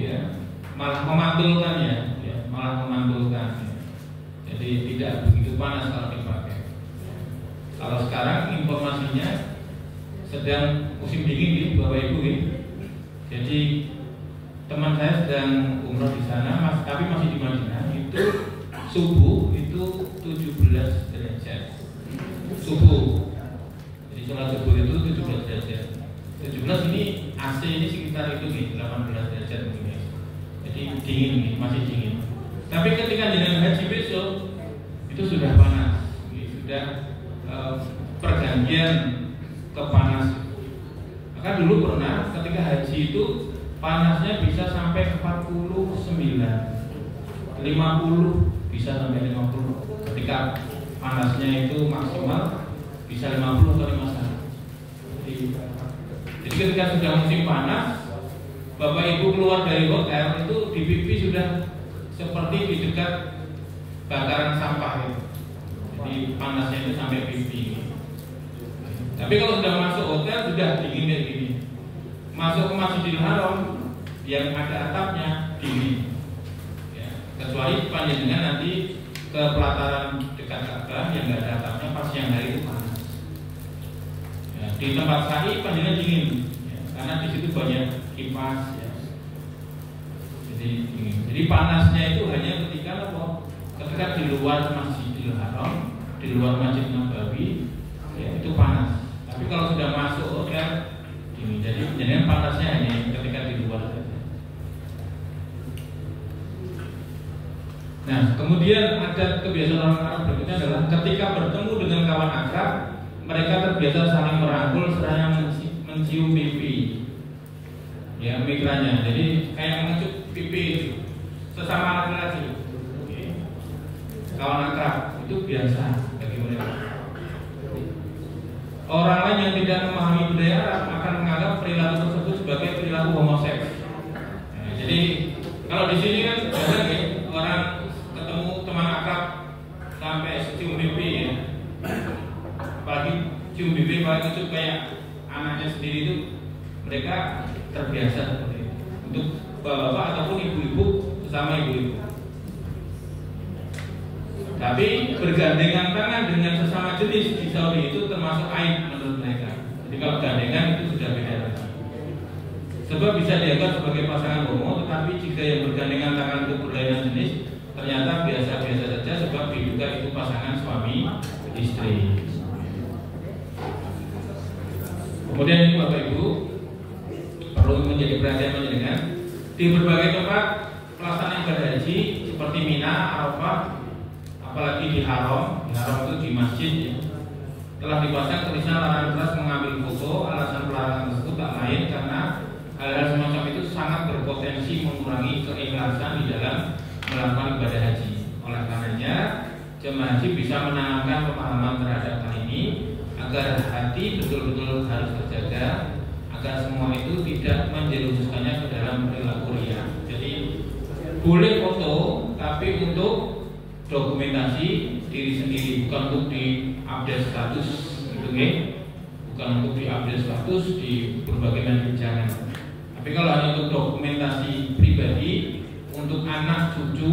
malah memantulkan malah memantulkan. Jadi tidak begitu panas kalau dipakai. Kalau sekarang informasinya sedang musim dingin, Bapak Ibu. Jadi teman saya sedang umroh di sana, tapi masih di Madinah. Itu subuh itu 17 derajat. Subuh. Jadi sholat subuh itu 17 derajat. 17 ini AC ini sekitar itu 18 derajat mungkin. Jadi dingin masih dingin. Tapi ketika dengan haji besok itu sudah panas, sudah pergantian ke panas. Maka dulu pernah ketika haji itu panasnya bisa sampai 49, 50 bisa sampai 50. Ketika panasnya itu maksimal bisa 50 atau 51. Jadi ketika sudah musim panas, Bapak Ibu keluar dari hotel itu di pipi sudah seperti di dekat bakaran sampah itu. Jadi panasnya itu sampai pipi. Tapi kalau sudah masuk hotel sudah dingin kayak gini. Masuk ke Masjidil Haram yang ada atapnya dingin. Kecuali panjenengan nanti ke pelataran dekat Ka'bah yang nggak ada atapnya pas siang hari itu panas. Di tempat sa'i panjenengan dingin, karena di situ banyak kipas. Jadi panasnya itu hanya ketika di luar Masjidil Haram, di luar Masjid Nabawi, itu panas. Tapi kalau sudah masuk hotel, jadi panasnya hanya ketika di luar saja. Nah, kemudian ada kebiasaan orang Arab berikutnya adalah ketika bertemu dengan kawan akrab, mereka terbiasa saling merangkul seraya mencium pipi. Migranya. Jadi kayak mengecup pipi itu sesama laki-laki. Kawan akrab itu biasa bagi mereka. Orang lain yang tidak memahami budaya Arab akan menganggap perilaku tersebut sebagai perilaku homoseks. Jadi kalau di sini kan biasa orang ketemu teman akrab sampai cium pipi apalagi cium pipi paling itu kayak anaknya sendiri itu mereka terbiasa seperti itu. Untuk bapak-bapak ataupun ibu-ibu sesama ibu-ibu. Tapi bergandengan tangan dengan sesama jenis di Saudi itu termasuk aib menurut mereka. Jadi kalau gandengan itu sudah beda lagi. Sebab bisa dianggap sebagai pasangan homo, tetapi jika yang bergandengan tangan untuk berlainan jenis ternyata biasa-biasa saja, sebab diduga itu pasangan suami istri. Kemudian ini Bapak Ibu perlu menjadi perhatian panjenengan di berbagai tempat pelaksanaan ibadah haji seperti Mina, Arafah, apalagi di Haram itu di masjid telah dipasang tulisan larangan keras mengambil foto. Alasan pelarangan tersebut tak lain karena hal-hal semacam itu sangat berpotensi mengurangi keikhlasan di dalam melakukan ibadah haji. Oleh karenanya jemaah haji bisa menanamkan pemahaman terhadap hal ini agar hati betul-betul harus terjaga, agar semua itu tidak menjerumuskannya ke dalam perilaku riya. Jadi boleh foto, tapi untuk dokumentasi diri sendiri, bukan untuk di-update status, gitu kan? Bukan untuk di-update status di berbagai macam jangan. Tapi kalau hanya untuk dokumentasi pribadi, untuk anak cucu,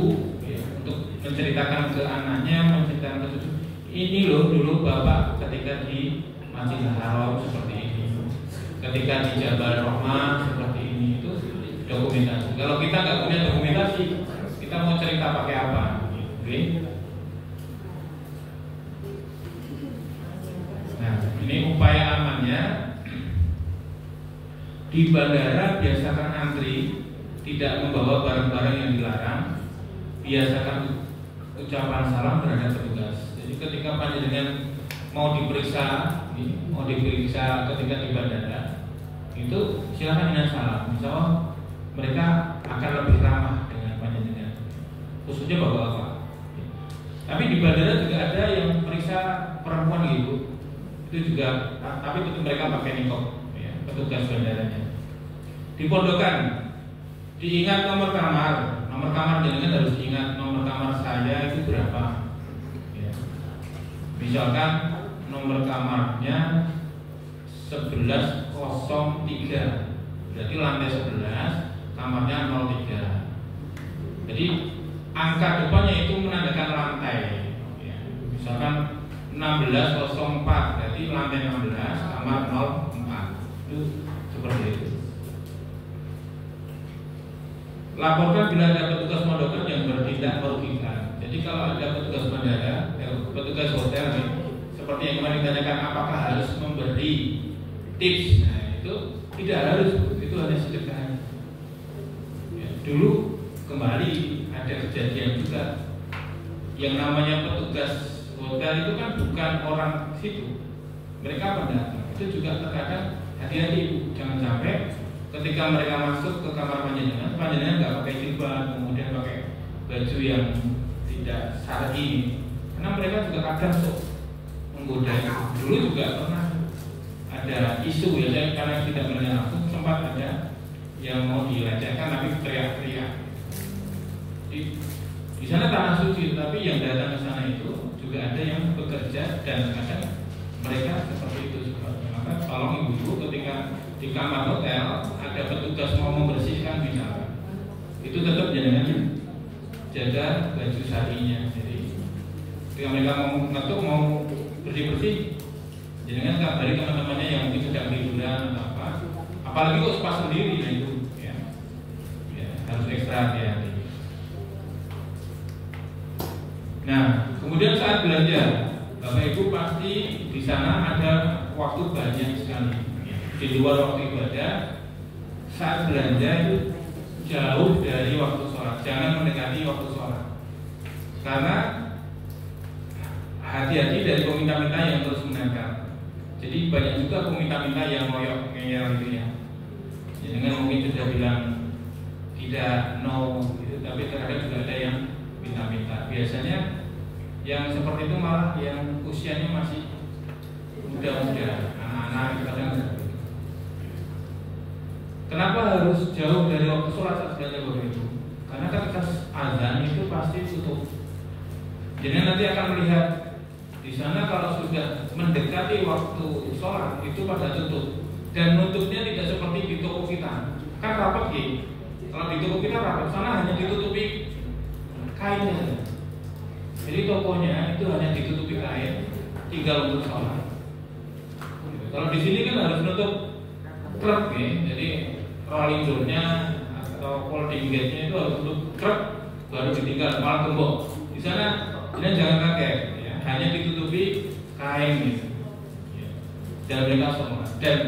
untuk menceritakan ke anaknya, menceritakan ke cucu. Ini loh dulu bapak ketika di Masjidil Haram seperti ini, ketika di Jabal Rahmah seperti ini, itu dokumentasi. Kalau kita nggak punya dokumentasi, kita mau cerita pakai apa? Oke. Nah, ini upaya amannya. Di bandara biasakan antri, tidak membawa barang-barang yang dilarang. Biasakan ucapan salam terhadap petugas. Jadi ketika panjenengan mau diperiksa ketika di bandara, itu silakan dengan salam. Insya Allah mereka akan lebih ramah dengan panjenengan, khususnya bapak-bapak. Tapi di bandara juga ada yang periksa perempuan gitu, itu juga, tapi itu mereka pakai nikop, ya, petugas bandaranya. Di pondokan, diingat nomor kamar jangan harus diingat nomor kamar saya itu berapa. Ya. Misalkan nomor kamarnya 1103, berarti lantai 11, kamarnya 03. Jadi angka depannya itu menandakan lantai. Ya. Misalkan 1604, berarti lantai 16, kamar 04. Itu seperti itu. Laporkan bila ada petugas pondokan yang bertindak merugikan. Jadi kalau ada petugas bandara, petugas hotel nih, seperti yang kemarin ditanyakan, apakah harus memberi tips? Nah itu tidak harus, itu hanya sedekah. Ya, dulu kembali ada kejadian juga, yang namanya petugas hotel itu kan bukan orang situ, mereka pendatang. Itu juga terkadang hati-hati, jangan sampai ketika mereka masuk ke kamar panjenengan nggak pakai jilbab, kemudian pakai baju yang tidak syar'i, karena mereka juga kadang menggoda. Dulu juga pernah ada isu ya, saya karena tidak melihat langsung, sempat ada yang mau dilecehkan tapi teriak-teriak. Di sana tanah suci, tapi yang datang ke sana itu juga ada yang bekerja dan kadang mereka seperti itu. Maka tolong ibu-ibu ketika di kamar hotel ada petugas mau membersihkan misalnya, itu tetap jangan jaga baju syar'inya. Jadi ketika mereka mau ngetuk, mau bersih-bersih, jangan kabari teman-temannya yang mungkin sedang liburan atau apa. Apalagi kok spa sendiri, nah itu ya, harus ekstra hati-hati. Nah, kemudian saat belanja, Bapak Ibu pasti di sana ada waktu banyak sekali. Di luar waktu ibadah, saat belanja itu jauh dari waktu sholat, jangan mendekati waktu sholat. Karena hati-hati dari peminta-minta yang terus menempel. Jadi banyak juga peminta-minta yang ngoyok ngeyel gitu ya. Jangan mungkin sudah bilang tidak no, gitu, tapi terkadang juga ada yang minta-minta. Biasanya yang seperti itu malah yang usianya masih muda-muda, anak-anak kadang. Kenapa harus jauh dari waktu sholat saat belanja begitu? Karena ketika azan itu pasti tutup. Jadi nanti akan melihat di sana kalau sudah mendekati waktu sholat itu pada tutup. Dan nutupnya tidak seperti di toko kita. Kan rapat gitu. Kalau di toko kita rapat, sana hanya ditutupi kainnya. Jadi tokonya itu hanya ditutupi kain, tinggal untuk sholat. Kalau di sini kan harus nutup krep ya. Jadi rolling door-nya atau folding gate-nya itu harus tutup krep, baru ditinggal, malah gembok. Di sana jangan kaget, ya, hanya ditutupi kain gitu. Ya. Dan mereka sholat. Dan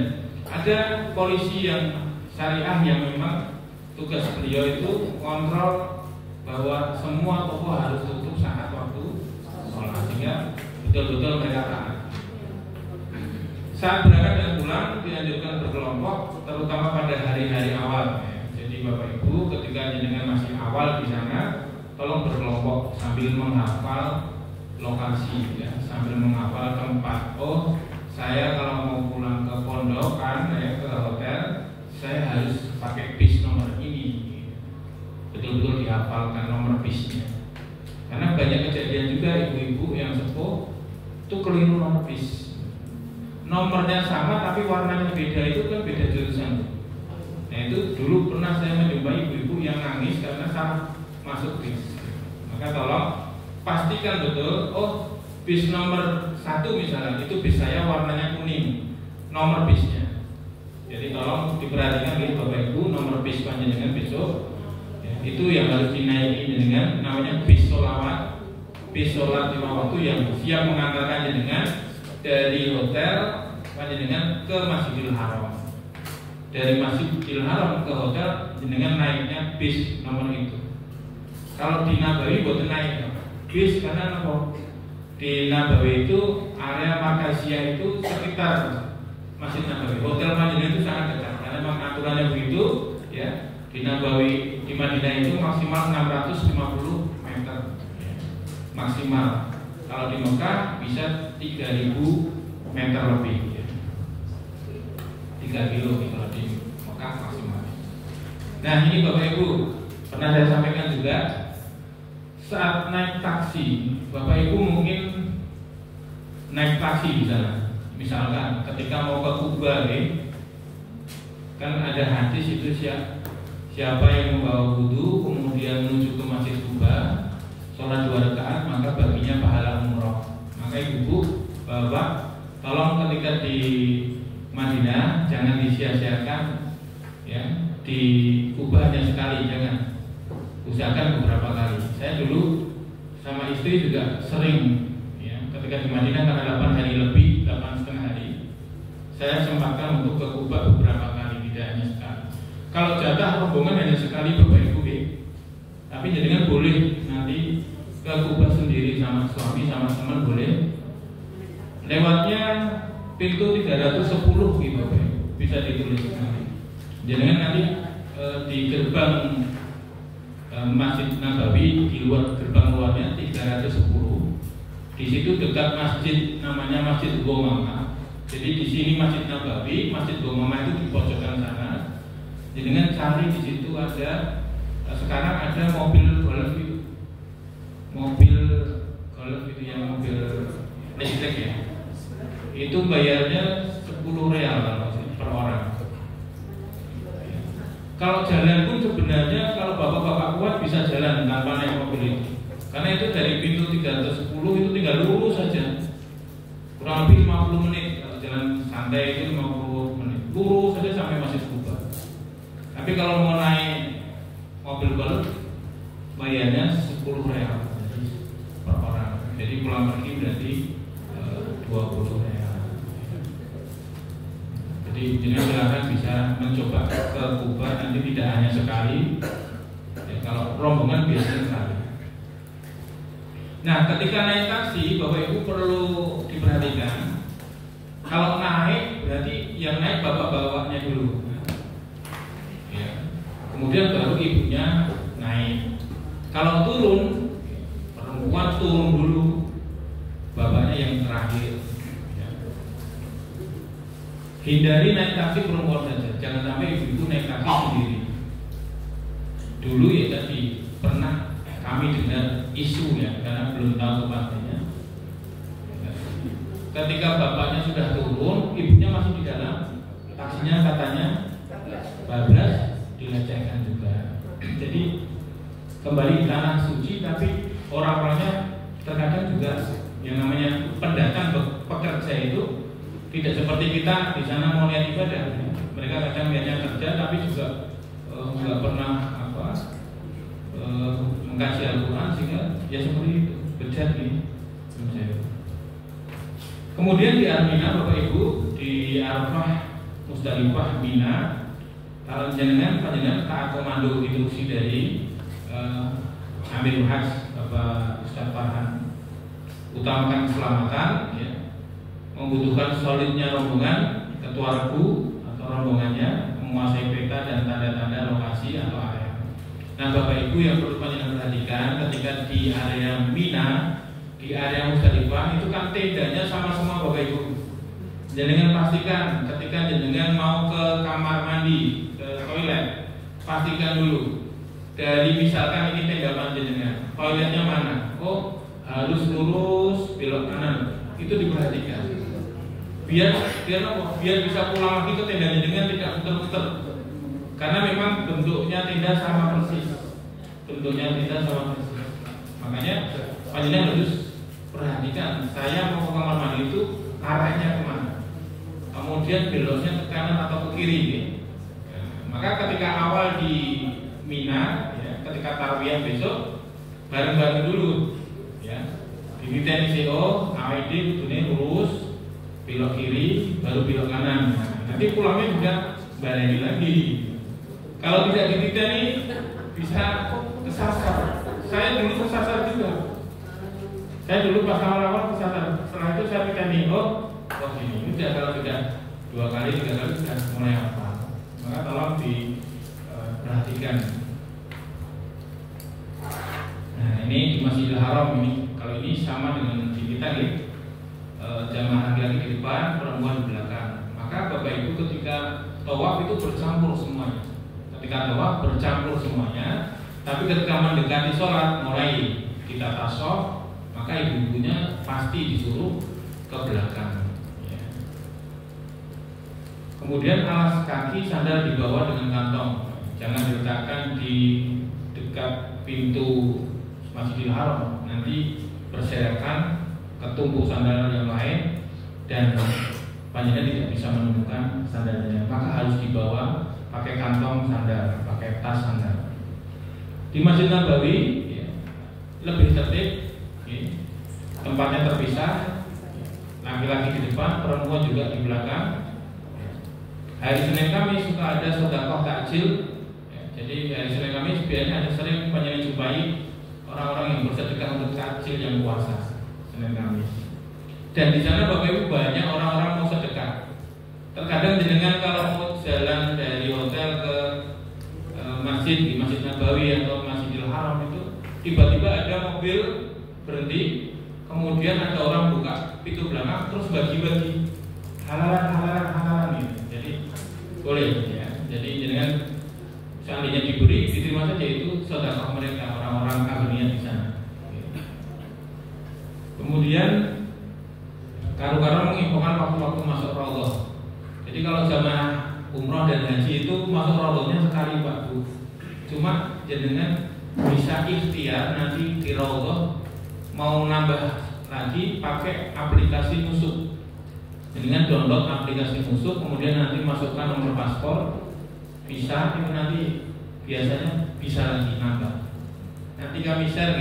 ada polisi yang syariah yang memang tugas beliau itu kontrol bahwa semua toko harus tutup saat waktu sholat, sehingga betul-betul mereka taat. Saat berangkat dan pulang dianjurkan berkelompok, terutama pada hari-hari awal. Jadi Bapak Ibu ketika jenengan masih awal di sana, tolong berkelompok sambil menghafal lokasi, ya, sambil menghafal tempat. Oh, saya kalau mau pulang ke pondokan, ke hotel, saya harus pakai bis nomor ini. Betul-betul dihafalkan nomor bisnya. Karena banyak kejadian juga ibu-ibu yang sepuh itu keliru nomor bis. Nomornya sama tapi warnanya beda, itu kan beda jurusan. Nah itu dulu pernah saya menjumpai ibu-ibu yang nangis karena salah masuk bis. Maka tolong pastikan betul, oh bis nomor 1 misalnya, itu bis saya warnanya kuning, nomor bisnya. Jadi tolong diperhatikan nih Bapak Ibu, nomor bis panjenengan besok ya, itu yang harus dinaiki dengan namanya bis sholawat, bis sholat 5 waktu yang siap mengantarkan jenengan dari hotel panjenengan ke Masjidil Haram. Dari Masjidil Haram ke hotel jenengan naiknya bis nomor itu. Kalau di Nabawi boten naik, strategis karena apa? Di Nabawi itu area Markaziyah itu sekitar Masjid Nabawi. Hotel Madinah itu sangat dekat karena memang aturannya begitu ya. Di Nabawi di Madinah itu maksimal 650 meter ya. Maksimal. Kalau di Mekah bisa 3000 meter lebih ya. 3 kilo kalau di Mekah maksimal. Nah ini Bapak Ibu pernah saya sampaikan juga saat naik taksi, Bapak Ibu mungkin naik taksi di sana. Misalkan ketika mau ke Kuba kan ada hadis itu siapa yang membawa wudhu kemudian menuju ke Masjid Kuba sholat 2 rakaat maka baginya pahala umroh. Maka Ibu Bapak tolong ketika di Madinah jangan disia-siakan ya, di Kuba hanya sekali, jangan, usahakan beberapa kali. Saya dulu sama istri juga sering ya, ketika di Madinah karena 8 hari lebih, 8,5 hari, saya sempatkan untuk ke Kuba beberapa kali, tidak hanya sekali. Kalau jatah rombongan hanya sekali Bapak Ibu, tapi jadinya boleh nanti ke Kuba sendiri sama suami sama teman boleh. Lewatnya pintu 310 gitu Bapak Ibu, bisa ditulis sekali. Jangan nanti di gerbang Masjid Nabawi di luar gerbang luarnya 310. Di situ dekat masjid namanya Masjid Gomama. Jadi di sini Masjid Nabawi, Masjid Gomama itu di pojokan sana. Jadi dengan cari di situ ada sekarang ada mobil golf itu. Mobil golf itu yang mobil listrik ya. Itu bayarnya 10 real per orang. Kalau jalan pun sebenarnya kalau bapak-bapak kuat bisa jalan tanpa naik mobil itu. Karena itu dari pintu 310 itu tinggal lurus saja. Kurang lebih 50 menit. Kalau jalan santai itu 50 menit. Lurus saja sampai Masjid Kuba. Tapi kalau mau naik mobil golf bayarnya 10 real per orang. Jadi pulang pergi berarti 20 real. Jadi silakan bisa mencoba ke Kuba, nanti tidak hanya sekali ya, kalau rombongan biasanya sekali. Nah ketika naik taksi Bapak Ibu perlu diperhatikan, kalau naik berarti yang naik bapak-bapaknya dulu ya. Kemudian baru ibunya naik. Kalau turun, perempuan turun dulu, bapaknya yang terakhir. Hindari naik taksi perempuan saja, jangan sampai ibu-ibu naik taksi sendiri. Dulu ya tadi pernah kami dengar isu ya, karena belum tahu pastinya. Ketika bapaknya sudah turun, ibunya masih di dalam taksinya, katanya bablas, dilecehkan juga. Jadi kembali ke tanah suci, tapi orang-orangnya terkadang juga yang namanya pendatang pekerja itu tidak seperti kita di sana mau lihat ibadah. Mereka kadang lihatnya kerja tapi juga nggak pernah mengkaji Al-Quran, sehingga ya seperti itu bejat nih. Kemudian di Armina Bapak Ibu, di Arafah, Musdalifah, Mina, kalau panjenengan taat komando instruksi dari Amirul Hajj Bapak Ustadz Farhan, utamakan keselamatan ya, membutuhkan solidnya rombongan, ketua regu atau rombongannya menguasai peta dan tanda-tanda lokasi atau area. Nah Bapak Ibu yang perlu panjenengan perhatikan, ketika di area Mina, di area Musdalifah itu kan tendanya sama semua Bapak Ibu. Jenengan pastikan ketika jenengan mau ke kamar mandi, ke toilet, pastikan dulu dari misalkan ini tenda panjenengan, toiletnya mana? Oh harus lurus belok kanan, itu diperhatikan. Biar bisa pulang lagi ke tendanya dengan tidak muter-muter. Karena memang bentuknya tenda sama persis. Makanya panjenengan harus perhatikan. Saya mau ke kamar mandi itu arahnya kemana? Kemudian beloknya ke kanan atau ke kiri. Ya. Maka ketika awal di Mina, ya, ketika tarwiyah besok bareng-bareng dulu. Ya. Di TNCO, AWD kudune lurus, belok kiri, baru belok kanan. Nanti pulangnya juga baleni lagi. Kalau tidak dititeni bisa kesasar. Saya dulu kesasar juga. Saya dulu pas awal-awal kesana, setelah itu saya pikir nih, oh ini sudah, kalau sudah 2 kali 3 kali sudah mulai hafal. Maka tolong diperhatikan. Nah ini di Masjidil Haram ini, kalau ini sama dengan di kita nih, jamaah laki-laki di depan, perempuan di belakang. Maka Bapak Ibu ketika tawaf itu bercampur semuanya. Ketika tawaf bercampur semuanya. Tapi ketika mendekati sholat, mulai kita tasawuf, maka ibu-ibunya pasti disuruh ke belakang. Ya. Kemudian alas kaki sandal dibawa dengan kantong, jangan diletakkan di dekat pintu Masjidil Haram. Nanti berserakan ketumpuk sandal yang lain dan panjenengan tidak bisa menemukan sandalnya. Maka harus dibawa pakai kantong sandal, pakai tas sandal. Di Masjid Nabawi ya, lebih tertib, ya, tempatnya terpisah, laki-laki di depan, perempuan juga di belakang. Hari Senin Kamis suka ada sedekah takjil. Ya, jadi hari Senin Kamis biasanya ada sering panjenengan jumpai orang-orang yang bersedekah untuk takjil yang puasa Senin Kamis. Dan di sana Bapak Ibu banyak orang-orang mau sedekah. Terkadang jenengan kalau mau jalan dari hotel ke masjid di Masjid Nabawi atau Masjidil Haram itu tiba-tiba ada mobil berhenti, kemudian ada orang buka pintu belakang terus bagi-bagi halalan gitu. Jadi boleh ya. Jadi jangan seandainya diberi diterima saja, itu sedekah mereka orang-orang karunia di sana. Kemudian karu-karu menginfokan waktu-waktu masuk Raudhah. Jadi kalau jamaah umroh dan haji itu masuk Raudhahnya sekali Pak Bu. Cuma jenengan bisa ikhtiar nanti di Raudhah mau nambah lagi pakai aplikasi Nusuk. Jenengan download aplikasi Nusuk, kemudian nanti masukkan nomor paspor, visa, itu nanti biasanya bisa lagi nambah. Nanti kami share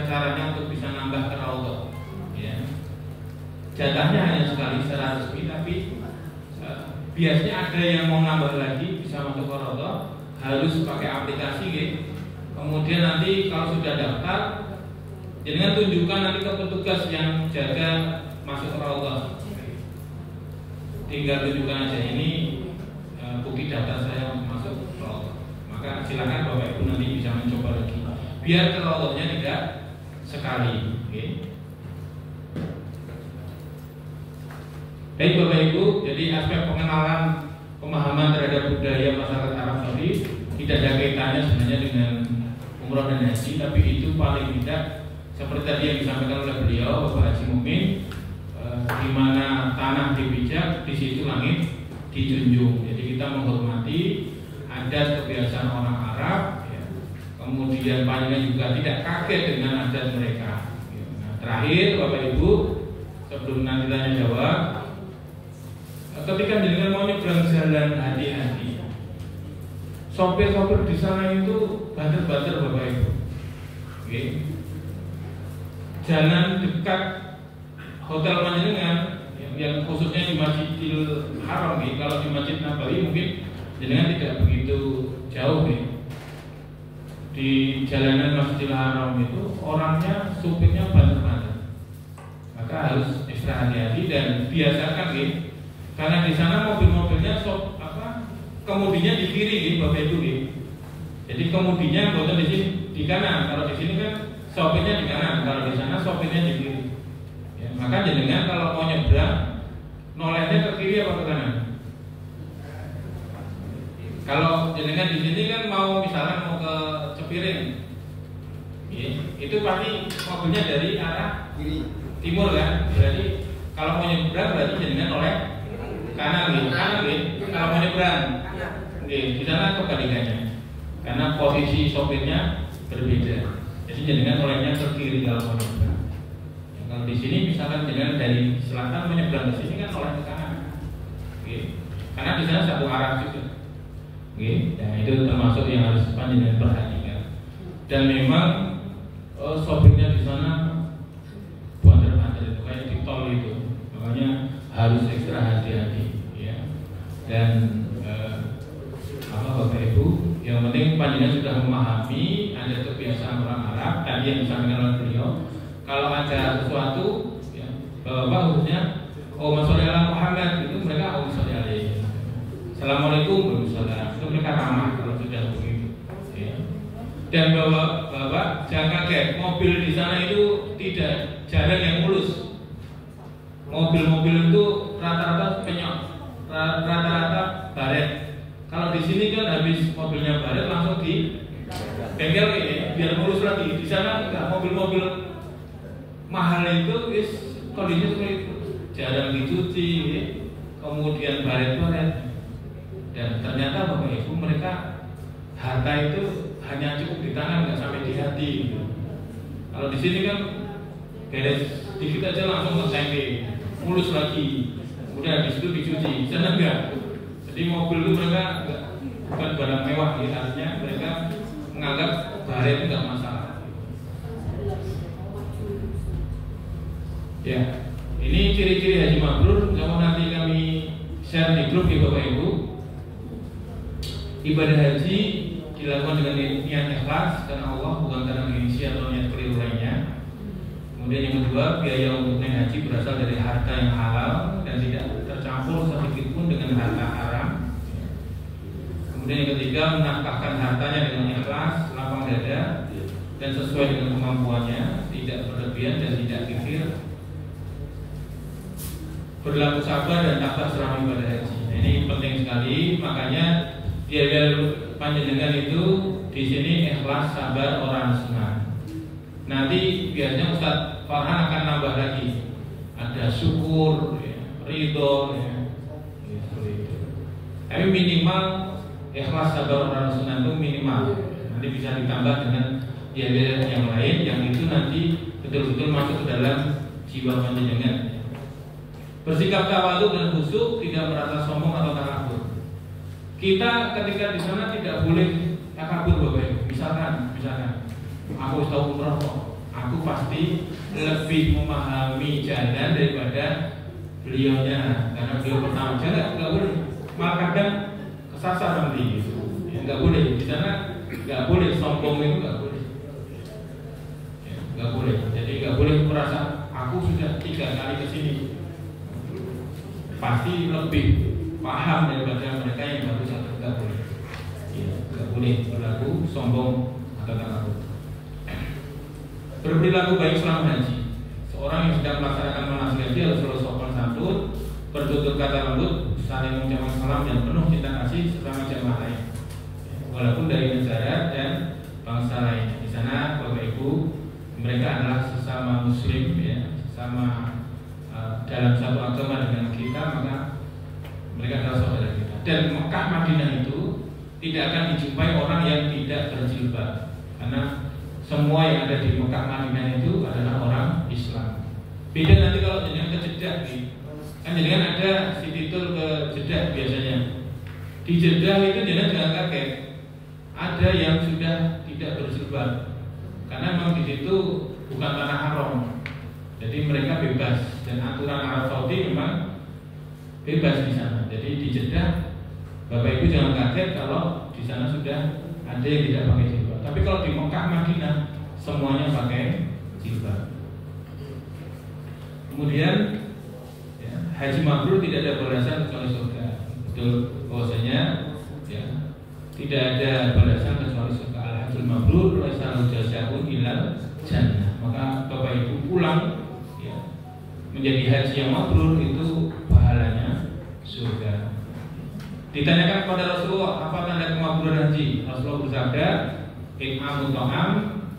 caranya untuk bisa nambah ke Raudhah. Ya. Jatahnya hanya sekali secara resmi, tapi biasanya ada yang mau nambah lagi bisa masuk ke Raudhah, harus pakai aplikasi gitu. Kemudian nanti kalau sudah daftar, jangan tunjukkan nanti ke petugas yang jaga masuk ke Raudhah. Tinggal tunjukkan aja ini bukti daftar saya masuk ke Raudhah. Maka silakan Bapak Ibu nanti bisa mencoba lagi. Biar ke Raudhahnya tidak sekali. Okay. Baik Bapak Ibu, jadi aspek pengenalan pemahaman terhadap budaya masyarakat Arab Saudi tidak ada kaitannya sebenarnya dengan umroh dan haji, tapi itu paling tidak seperti tadi yang disampaikan oleh beliau Bapak Haji Mumin, di mana tanah dipijak, di situ langit dijunjung. Jadi kita menghormati adat kebiasaan orang Arab, ya. Kemudian panjenengan juga tidak kaget dengan adat mereka. Nah, terakhir Bapak Ibu, sebelum nanti tanya jawab, ketika jenengan mau nyebrang jalan hati-hati. Sopir-sopir di sana itu banter-banter Bapak Ibu. Okay. Jalan dekat hotel panjenengan yang khususnya di Masjidil Haram, okay. Kalau di Masjid Nabawi mungkin jenengan tidak begitu jauh, okay. Di jalanan Masjidil Haram itu orangnya, supirnya banter-banter. Maka harus ekstra hati-hati dan biasakan, okay. Karena di sana mobil-mobilnya kemudinya di kiri gitu, Bapak Ibu gitu. Jadi kemudinya bukan di sini di kanan. Kalau di sini kan sopirnya di kanan, kalau di sana sopirnya di kiri. Ya, maka jenengan kalau mau nyebrang nolehnya ke kiri apa ke kanan? Kalau jenengan di sini kan mau misalnya mau ke Cepiring, ya, itu pasti mobilnya dari arah timur kan. Jadi kalau mau nyebrang berarti jenengan noleh kanan gitu, Kalau mau nyebrang, di sana kebalikannya, karena posisi sopirnya berbeda. Jadi jenengan olehnya ke kiri kalau mau nyebrang. Ya, kalau di sini misalkan jenengan dari selatan mau nyebrang ke sini kan oleh ke kanan, karena di sana satu arah juga. Nah itu termasuk yang harus panjenengan perhatikan. Dan memang sopirnya di sana banter-banter itu kayak di tol itu, makanya harus ekstra hati-hati, ya. Dan Bapak Ibu, yang penting panjenengan sudah memahami ada kebiasaan orang Arab tadi yang disampaikan oleh beliau. kalau ada sesuatu ya, bapak khususnya Allahumma sholli ala Muhammad itu mereka Allahumma sholli alaihi. Assalamualaikum warahmatullahi itu mereka ramah kalau sudah begitu. Ya. Dan bapak jangan kaget, mobil di sana itu tidak jarang yang mulus. Mobil-mobil itu rata-rata penyok, rata-rata baret. Kalau di sini kan habis mobilnya baret langsung di bengkel ini biar mulus lagi. Di sana enggak, mobil-mobil mahal itu kondisi seperti itu, jarang dicuci, kemudian baret-baret. Dan ternyata Bapak Ibu mereka harta itu hanya cukup di tangan, nggak sampai di hati. Gitu. Kalau di sini kan beres dikit aja langsung nge-sengke, mulus lagi, kemudian habis itu dicuci. Di sana enggak. Jadi mobil itu mereka bukan barang mewah, ya. Artinya mereka menganggap baret itu nggak masalah. Ya, ini ciri-ciri haji mabrur. Kalau nanti kami share di grup ya Bapak Ibu. Ibadah haji dilakukan dengan niat ikhlas karena Allah, bukan karena gengsi atau niat keliru lainnya. Kemudian yang kedua, biaya untuk naik haji berasal dari harta yang halal dan tidak tercampur sedikit pun dengan harta haram. Kemudian yang ketiga, menafkahkan hartanya dengan ikhlas, lapang dada dan sesuai dengan kemampuannya, tidak berlebihan dan tidak kikir. Berlaku sabar dan tabah selama ibadah haji. Nah, ini penting sekali, makanya biar panjenengan itu di sini ikhlas, sabar, orang sunnah. Nanti biasanya Ustadz Farhan akan nambah lagi, ada syukur, ya, ridho, ya, seperti itu. Tapi minimal ikhlas, sabar, orang sunnah itu minimal. Nanti bisa ditambah dengan biaya yang lain, yang itu nanti betul-betul masuk ke dalam jiwa panjenengan. Bersikap tawadhu dan khusyuk, tidak merasa sombong atau takabur. Kita ketika di sana tidak boleh takabur Bapak Ibu. Misalkan aku tahu umrah kok, aku pasti lebih memahami jalan daripada beliaunya karena beliau pertama jalan, nggak boleh. Malah kadang kesasar nanti gitu. Ya, nggak boleh di sana, nggak boleh sombong itu nggak boleh. Ya, nggak boleh. Jadi nggak boleh merasa aku sudah 3 kali ke sini, pasti lebih paham daripada mereka yang baru satu. Nggak boleh. Ya, nggak boleh berlaku sombong atau takabur. Berperilaku baik selama haji. Seorang yang sedang melaksanakan manasik haji harus selalu sopan santun, bertutur kata lembut, saling mengucapkan salam dan penuh cinta kasih sesama jamaah lain, walaupun dari negara dan bangsa lain. Di sana Bapak Ibu, mereka adalah sesama Muslim, ya, sesama dalam satu agama dengan kita, maka mereka adalah saudara kita. Dan Mekah Madinah itu tidak akan dijumpai orang yang tidak berjilbab, karena semua yang ada di Mekah Madinah itu adalah orang Islam. Beda nanti kalau jenengan ke Jeddah, kan jenengan ada city tour ke Jeddah biasanya. Di Jeddah itu jenengan jangan kaget, ada yang sudah tidak berjilbab, karena memang di situ bukan tanah haram. Jadi mereka bebas, dan aturan Arab Saudi memang bebas di sana. Jadi di Jeddah, Bapak Ibu jangan kaget kalau di sana sudah ada yang tidak pakai jilbab. Tapi kalau di Mekah Madinah semuanya pakai jilbab. Kemudian ya, haji mabrur tidak ada balasan kecuali surga. Betul bahwasanya ya, tidak ada balasan kecuali surga. Al-hajjul mabrur laisa lahu jazaa'un illal jannah. Maka Bapak Ibu pulang ya, menjadi haji yang mabrur itu pahalanya surga. Ditanyakan kepada Rasulullah, apa tanda kemakburan haji? Rasulullah bersabda, "It'amut ta'am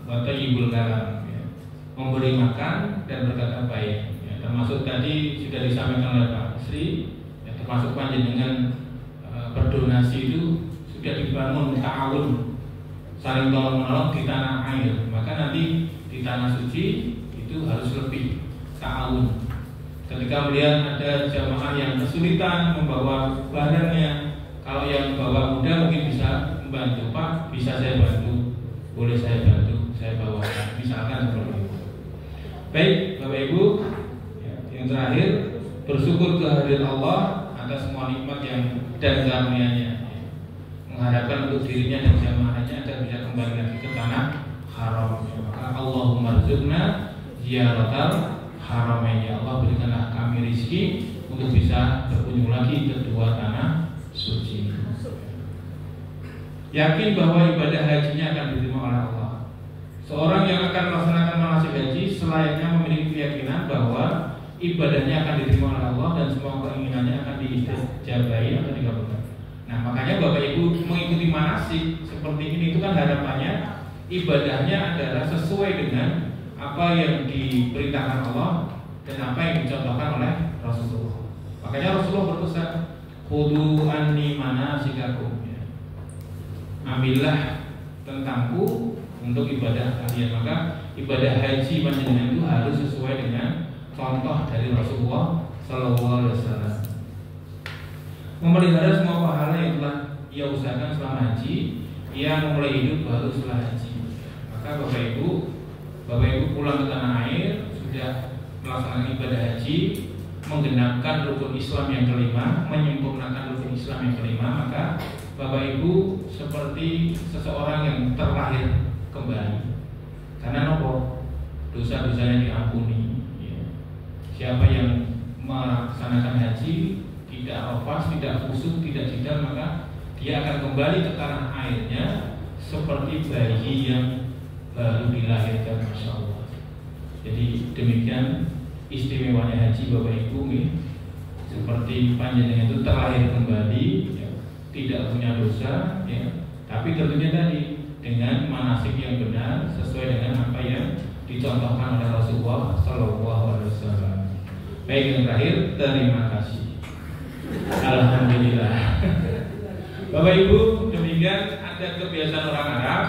wa thayyibul kalam." Ya. Memberi makan dan berkata baik. Ya, termasuk tadi sudah disampaikan oleh Pak Sri, ya, termasuk panjenengan berdonasi itu sudah dibangun ta'awun, saling tolong menolong di tanah air. Maka nanti di tanah suci itu harus lebih ta'awun. Ketika melihat ada jamaah yang kesulitan membawa barangnya, kalau yang bawa muda mungkin bisa membantu, Pak, bisa saya bantu, boleh saya bantu, saya bawakan, misalkan seperti itu. Baik, Bapak Ibu, ya, yang terakhir bersyukur kehadirat Allah atas semua nikmat yang dan karunia-Nya, ya. Mengharapkan untuk dirinya dan jamaahnya agar bisa kembali lagi ke tanah haram. Ya. Maka Allahumma rzuqna ziyaratal haramain. Ya Allah, berikanlah kami rezeki untuk bisa berkunjung lagi ke dua tanah suci. Yakin bahwa ibadah hajinya akan diterima oleh Allah. Seorang yang akan melaksanakan manasik haji selayaknya memiliki keyakinan bahwa ibadahnya akan diterima oleh Allah dan semua keinginannya akan diijabahi atau dikabulkan. Nah, makanya Bapak Ibu mengikuti manasik seperti ini itu kan harapannya ibadahnya adalah sesuai dengan apa yang diperintahkan Allah dan apa yang dicontohkan oleh Rasulullah. Makanya Rasulullah berpesan, "Khudu anni manasikakum." Ya. Ambillah tentangku untuk ibadah kalian. Maka ibadah haji panjenengan itu harus sesuai dengan contoh dari Rasulullah Sallallahu Alaihi Wasallam. Memelihara semua pahala yang telah ia usahakan selama haji, ia memulai hidup baru setelah haji. Maka Bapak Ibu pulang ke tanah air sudah melaksanakan ibadah haji, menggenapkan rukun Islam yang kelima, menyempurnakan rukun Islam yang kelima, maka Bapak Ibu seperti seseorang yang terlahir kembali. Karena nopo dosa-dosanya diampuni. Ya. Siapa yang melaksanakan haji tidak rafas, tidak khusyuk, tidak jidal, maka dia akan kembali ke tanah airnya seperti bayi yang baru dilahirkan, Masya Allah. Jadi demikian istimewanya haji Bapak Ibu nih. Seperti panjenengan itu terlahir kembali, ya, tidak punya dosa, ya, tapi tentunya tadi dengan manasik yang benar sesuai dengan apa yang dicontohkan oleh Rasulullah Sallallahu Alaihi Wasallam. Baik, yang terakhir, terima kasih. Alhamdulillah. Bapak Ibu, demikian ada kebiasaan orang Arab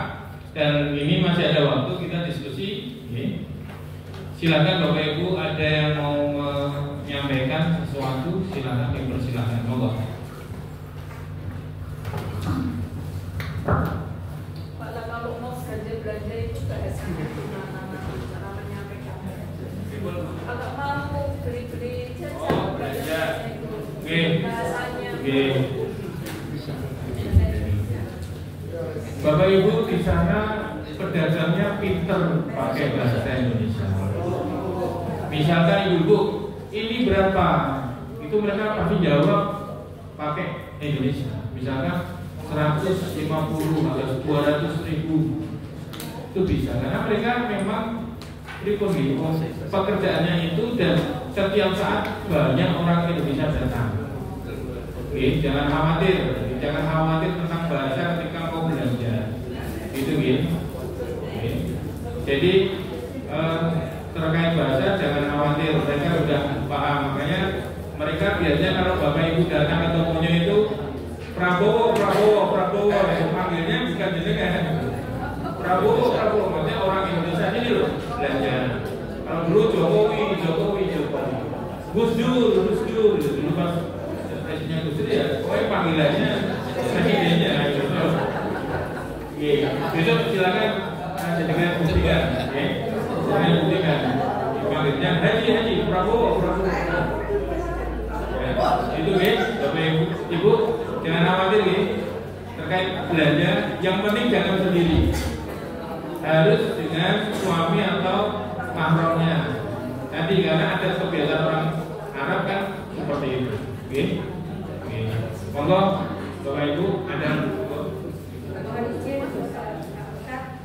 dan ini masih ada waktu kita diskusi. Ya. Silakan Bapak Ibu, ada yang mau menyampaikan sesuatu, silakan dipersilakan. Monggo. Kalau mau belanja itu bahasanya gimana cara menyampaikannya? Kalau mau beli jajan, belanja. Bahasanya. Bapak Ibu di sana pedagangnya pinter pakai bahasa Indonesia. Misalkan ibu-ibu, ini berapa? Itu mereka pasti jawab pakai Indonesia. Misalkan 150 atau 200 ribu itu bisa, karena mereka memang pekerjaannya itu dan setiap saat banyak orang Indonesia datang. Oke, jangan khawatir tentang bahasa ketika mau belanja. Itu gitu. Oke. Jadi terkait bahasa jangan khawatir, mereka sudah paham. Makanya mereka biasanya kalau Bapak Ibu datang ke tokonya itu Prabowo, panggilnya bukan jenengan. Prabowo, maksudnya orang Indonesia ini loh belanja. Kalau dulu Jokowi. Gus Dur, dulu pas presidennya Gus Dur ya, pokoknya panggilannya presidennya. Besok silakan dengan buktikan, dengan buktikan. Panggilnya Haji, Prabowo. Itu Bapak Ibu, jangan khawatir terkait belanja. Yang penting jangan sendiri, harus dengan suami atau mahramnya. Tadi karena ada kebiasaan orang Arab kan seperti itu. Monggo Bapak Ibu ada.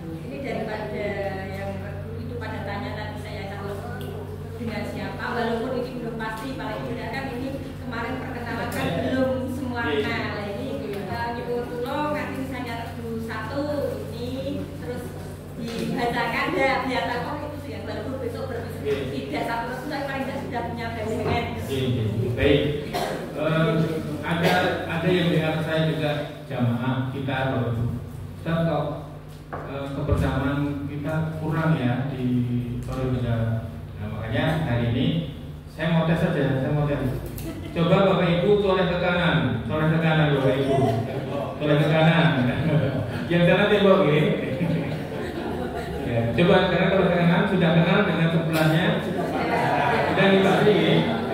Ini daripada yang itu pada tanya tadi saya kalau dengan siapa, walaupun ini belum pasti, paling tidak kan ini kemarin perkenalan kan belum semua kenal. Ini Ibu Tulo nanti misalnya satu ini terus dibacakan ya biasa kok itu sih yang walaupun besok tidak satu terus saya paling tidak sudah punya bayangan. Baik. Ada yang dengar saya juga jamaah kita loh. Ustaz kok kebersamaan kita kurang ya di Toreja. Nah, makanya hari ini saya mau tes saja, Coba Bapak Ibu toleh ke kanan Bapak Ibu. Toleh ke kanan. Yang sana tembok ini. Ya, coba sekarang kalau ke kanan sudah kenal dengan sebelahnya. Sudah dibalik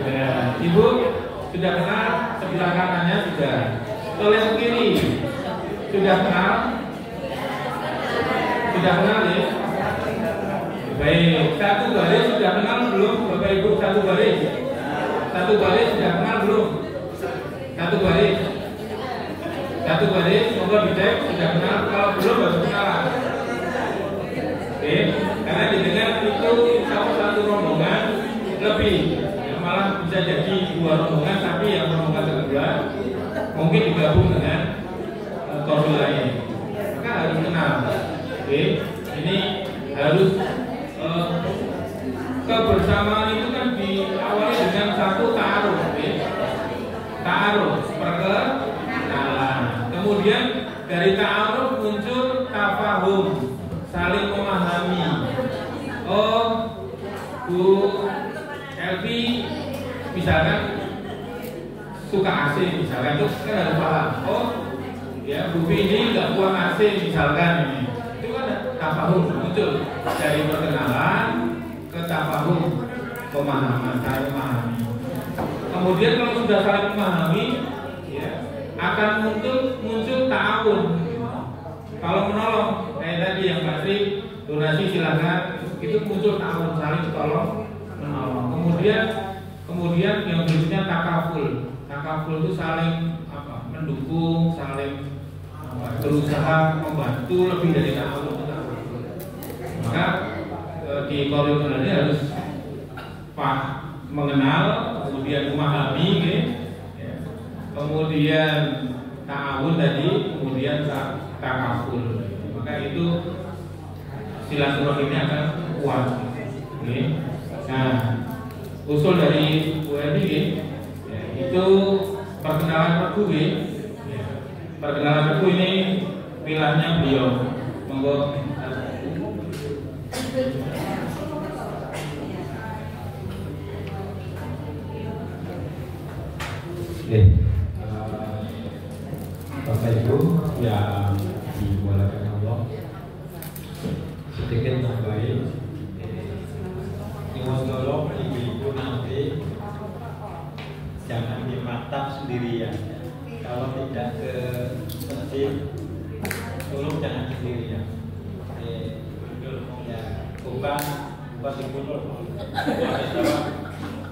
ya. Ibu sudah kenal sebelah kanannya sudah. Toleh ke kiri. Sudah kenal ya? Baik, satu baris sudah kenal belum Bapak Ibu? Satu baris sudah kenal belum? Satu baris, semoga dicek sudah kenal. Kalau belum baru kenalan. Oke, karena didengar itu satu rombongan lebih, ya, malah bisa jadi 2 rombongan, tapi yang rombongan kedua mungkin digabung dengan korban lain. Maka harus kenal. Oke, ini harus kebersamaan itu kan diawali dengan satu ta'aruf, ta'aruf, perkenalan. Kemudian dari ta'aruf muncul tafahum, saling memahami. Oh, Bu Elvi misalkan suka AC, misalkan itu kan harus paham. Oh, ya Bu ini nggak buang AC misalkan ini. Itu kan tafahum muncul dari perkenalan ke tafahum, pemahaman, saling memahami. Kemudian kalau sudah saling memahami, ya, akan muncul ta'awun. Kalau menolong, kayak tadi yang pasti donasi silakan, itu muncul ta'awun, saling tolong menolong. Kemudian yang berikutnya takaful. Takaful itu saling mendukung, saling berusaha membantu, lebih dari ta'awun. Maka di koridor ini harus mengenal, kemudian memahami, ya. Kemudian ta'awun tadi, kemudian takaful. Maka itu silaturahimnya akan kuat. Nah, usul dari UNI ya, itu perkenalan Regu, ya. Perkenalan Regu ini pilihannya beliau. Monggo. Bapak Ibu yang dimuliakan Allah, sedikit tambahin, nyuwun tolong ibu-ibu nanti jangan dimakan sendirian. Kalau tidak ke masjid, tolong jangan sendirian. Ya, bukan ibu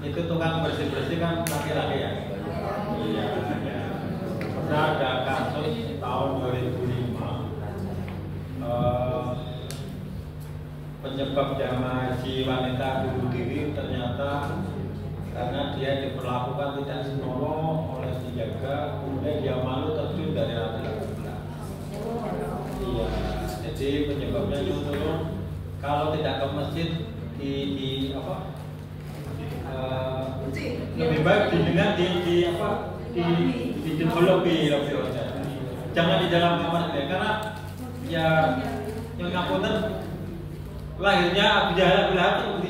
itu tukang bersih-bersih kan laki-laki ya. Iya, ya. Pernah ada kasus tahun 2005 penyebab jamaah haji wanita bunuh diri ternyata karena dia diperlakukan tidak senonoh oleh penjaga, kemudian dia malu terjun dari lantai 12. Iya, jadi penyebabnya itu kalau tidak ke masjid lebih baik didengar di lobby aja. Jangan di dalam kamar ya, karena ya yang ngapunten lahirnya Abu Lahab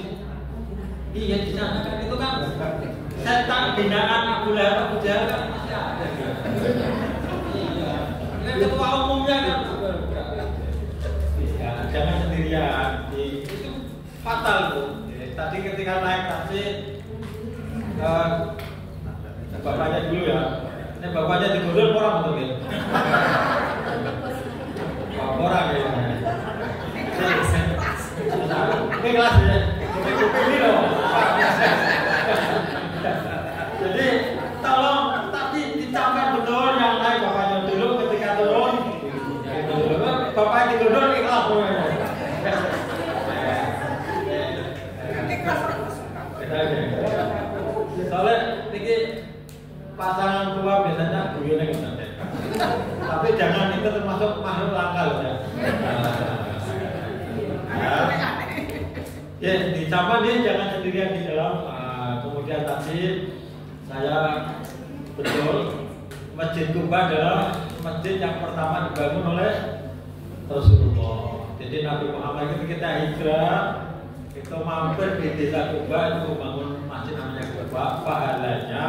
iya di sana kan itu kan setan binaan Abu Lahab Abu Jahal kan masih ada. Iya, ketua umumnya kan. Ya, jangan sendirian. Itu fatal tuh. Tadi ketika naik taksi, bapaknya dulu ya. Ini bapaknya digondol orang betul ya. Orang ya. Ini kelas ya. Ini loh. Jadi tolong tadi dicapai betul yang naik bapaknya dulu ketika turun. Bapaknya digondol ikhlas pokoknya. Soalnya ini pasangan tua biasanya guyonnya gitu. Tapi jangan itu termasuk makhluk langka loh ya. Ya, di Caman ini jangan sendirian di dalam. Kemudian tadi saya betul Masjid Kuba adalah masjid yang pertama dibangun oleh Rasulullah. Jadi Nabi Muhammad ketika hijrah itu mampir di desa Kuba itu membangun masjid namanya Kuba. Pahalanya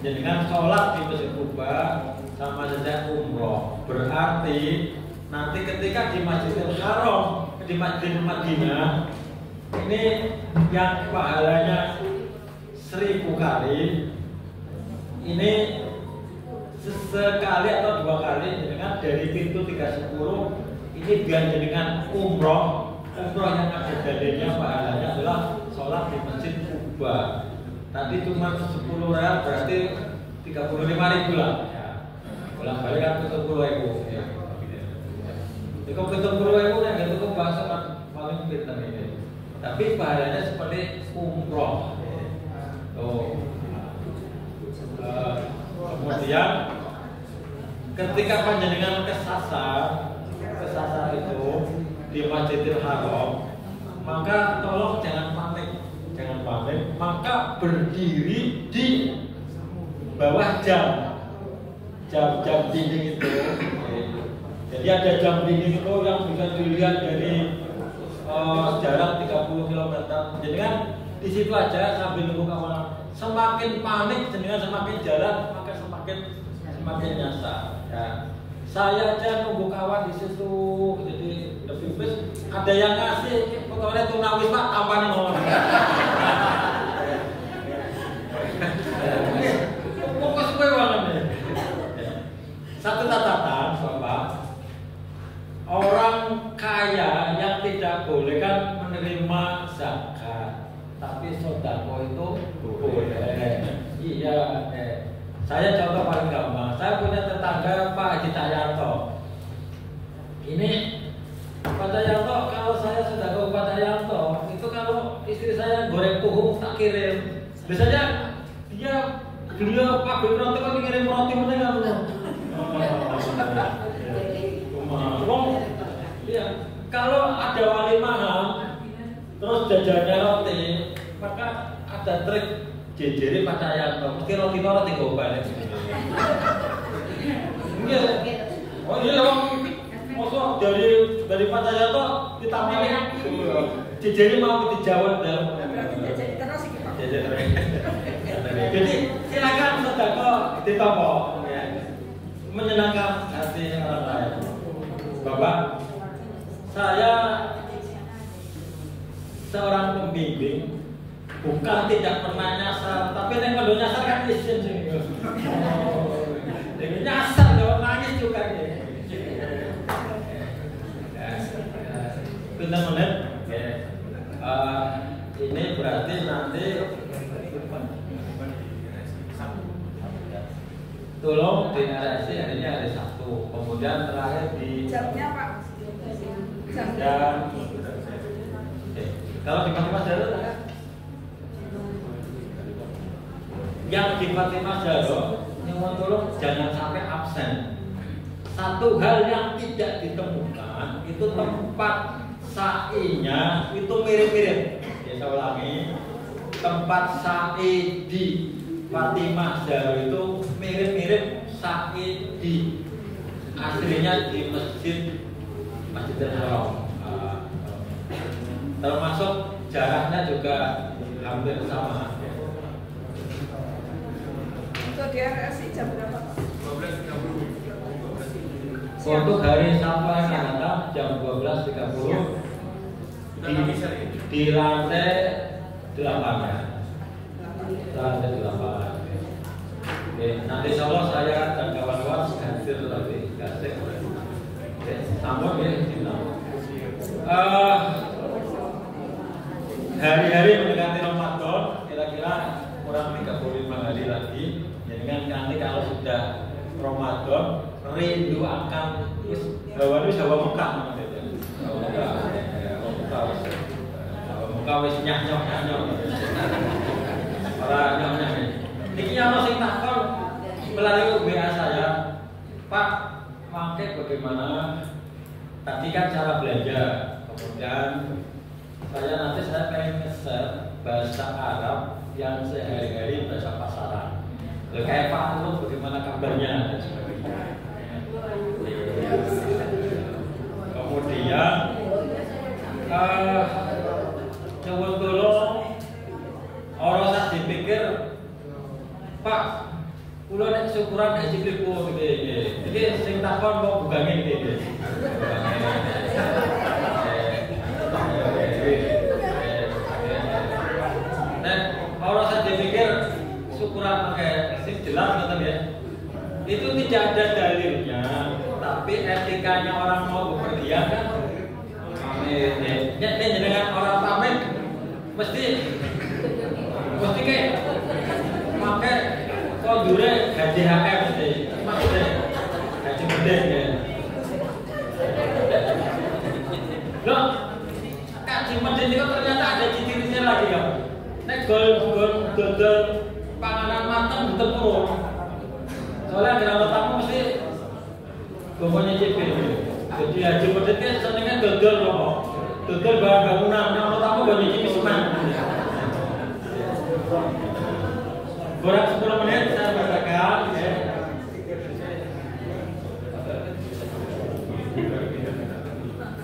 dengan sholat di Masjid Kuba sama saja umroh. Berarti nanti ketika di Masjidil Haram, di Masjid Madinah ini yang pahalanya 1000 kali, ini sekali atau 2 kali dengan dari pintu 310 ini biar dengan umroh umroh yang ada dalilnya pahalanya adalah sholat di Masjid Kuba. Tadi cuma 10 real berarti 35.000 lah. Ya. Bolak balik kan 70.000. Ya. Itu 70.000 yang itu ke bahasa paling pintar ini. Tapi pahalanya seperti umroh. Kemudian ketika panjenengan kesasar itu di Masjidil Haram, maka tolong jangan panik, maka berdiri di bawah jam dinding itu. Jadi ada jam dinding itu yang bisa dilihat dari jarak 30 km. Jadi kan di situ aja sambil nunggu kawan. Semakin panik, dengan semakin jalan, maka semakin nyasar. Ya. Saya aja nunggu kawan di situ, jadi lebih bis. Ada yang ngasih, pokoknya tunawis pak, kampanye ngomong. Fokus gue banget nih. Satu catatan, bapak. Orang kaya yang tidak boleh kan menerima zakat, tapi sodako itu boleh. Iya. Saya contoh paling gampang. Saya punya tetangga Pak Haji Cahyanto. Ini Pak Cahyanto, kalau saya sudah ke Pak Cahyanto, itu kalau istri saya goreng puhu tak kirim. Biasanya beliau Pak Bimroti kok ngirim roti menengah loh. Iya. Kalau ada wali mahal, terus jajannya roti, maka ada trik. Jejeri Pak Cahyanto, mesti roti-roti tinggal balik. Iya. Oh iya, maksud dari Pak Cahyanto kita pilih. Jejeri mau dijawab dalam. Jadi silakan sedekah ditompo, menyenangkan hati orang lain. Bapak, saya seorang pembimbing. Bukan tidak pernah nyasar, tapi yang kalau nyasar kan izin sih. Jadi nyasar, kalau nangis juga nih. Benar-benar. Ini berarti nanti tolong di RSC harinya hari Sabtu, kemudian terakhir di jamnya Pak. Jam. Kalau di Fatimah Zahra kan? Yang di Fatimah Zahra, yang tolong jangan sampai absen. Satu hal yang tidak ditemukan itu tempat sa'inya itu mirip-mirip. Ya, saya ulangi, tempat sa'i di Fatimah Zahra itu mirip-mirip sa'i di aslinya di Masjidil Haram. Termasuk jaraknya juga hampir sama. Untuk di RSI jam berapa Pak? 12.30. Untuk hari Sabtu yang akan datang jam 12.30 di lantai 8 ya. Lantai 8. Oke, nanti insya Allah saya dan kawan-kawan hadir lagi. Oke, namun ya, hari-hari mendekati Ramadan, kira-kira kurang 35 hari lagi. Jadi kan nanti kalau sudah Ramadan, rindu akan Jawa itu Jawa Mekah namanya. Jawa Mekah wis nyah-nyah. Ora nyah-nyah. Niki ana sing takon melalui WA saya, Pak, mangke bagaimana? Tadi kan cara belanja, kemudian saya pengen nge-share bahasa Arab yang sehari-hari bahasa pasaran. Kayak Pak Nur bagaimana kabarnya dan sebagainya. Kemudian nyuwun tulung orang tak dipikir Pak, kula nek syukuran haji pripun iki. Iki sing takon kok bukange iki. Nah, orang saya dipikir syukuran pakai sing jelas ngoten ya. Itu tidak ada dalilnya, tapi etikanya orang mau bepergian kan Ini dengan orang pamit mesti kayak pakai kondure gaji HM mesti gaji gede ya. Loh, gaji gede itu ternyata ada ciri-cirinya lagi ya. Nek gol dodol panganan matang ditempur. Soalnya kalau tamu mesti gomongnya cipin. Jadi haji gede kan senengnya dodol loh. Dodol bahan bangunan, kalau tamu gak nyicip semen. Kurang 10 menit saya bacakan ya.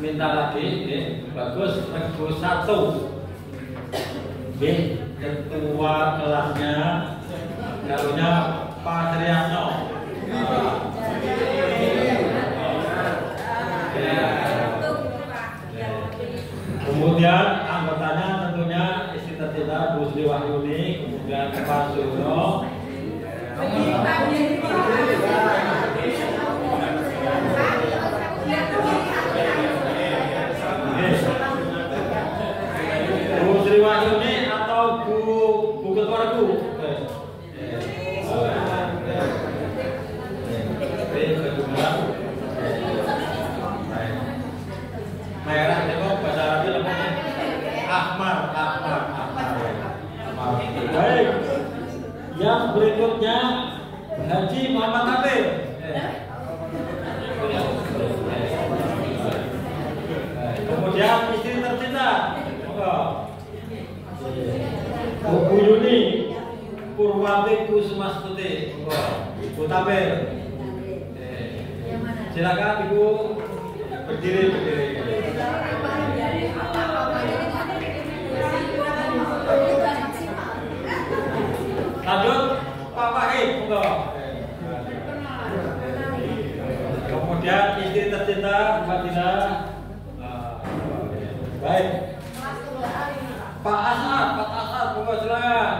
Minta lagi ya. Bagus, rego 1 B, ketua kelasnya karunya Pak Triatno. Kemudian anggotanya tentunya istri tercinta Bu Sri Wahyuni, kemudian Pak Suno. Bu Sri Wahyuni atau Bu Ketua Regu. Merah itu bahasa Arabnya namanya Ahmar. Baik. Yang berikutnya Haji Muhammad Kafir. Kemudian istri tercinta Bu Yuni Purwanti Kusumastuti, Bu Tabir. Silakan Ibu berdiri. Lanjut Pak Wahid, kemudian istri tercinta Mbak Tina. Baik. Pak Asad, silakan.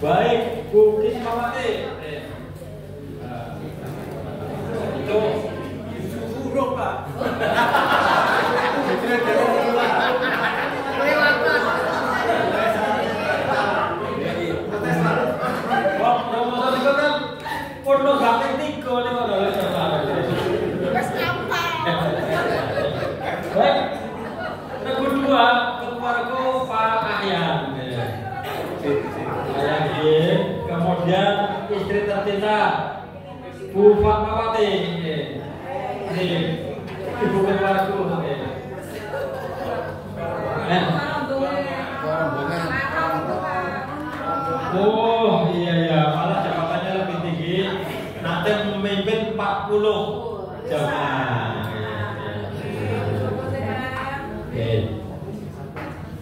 Baik, Bu Kismawati. Itu buruk Pak. Baik, kedua keluarga Pak Ahyan. Kemudian istri tercinta Bu Fatmawati. Ibu keluarga. Oh iya, malah jabatannya lebih tinggi. Nanti memimpin 40 jamaah.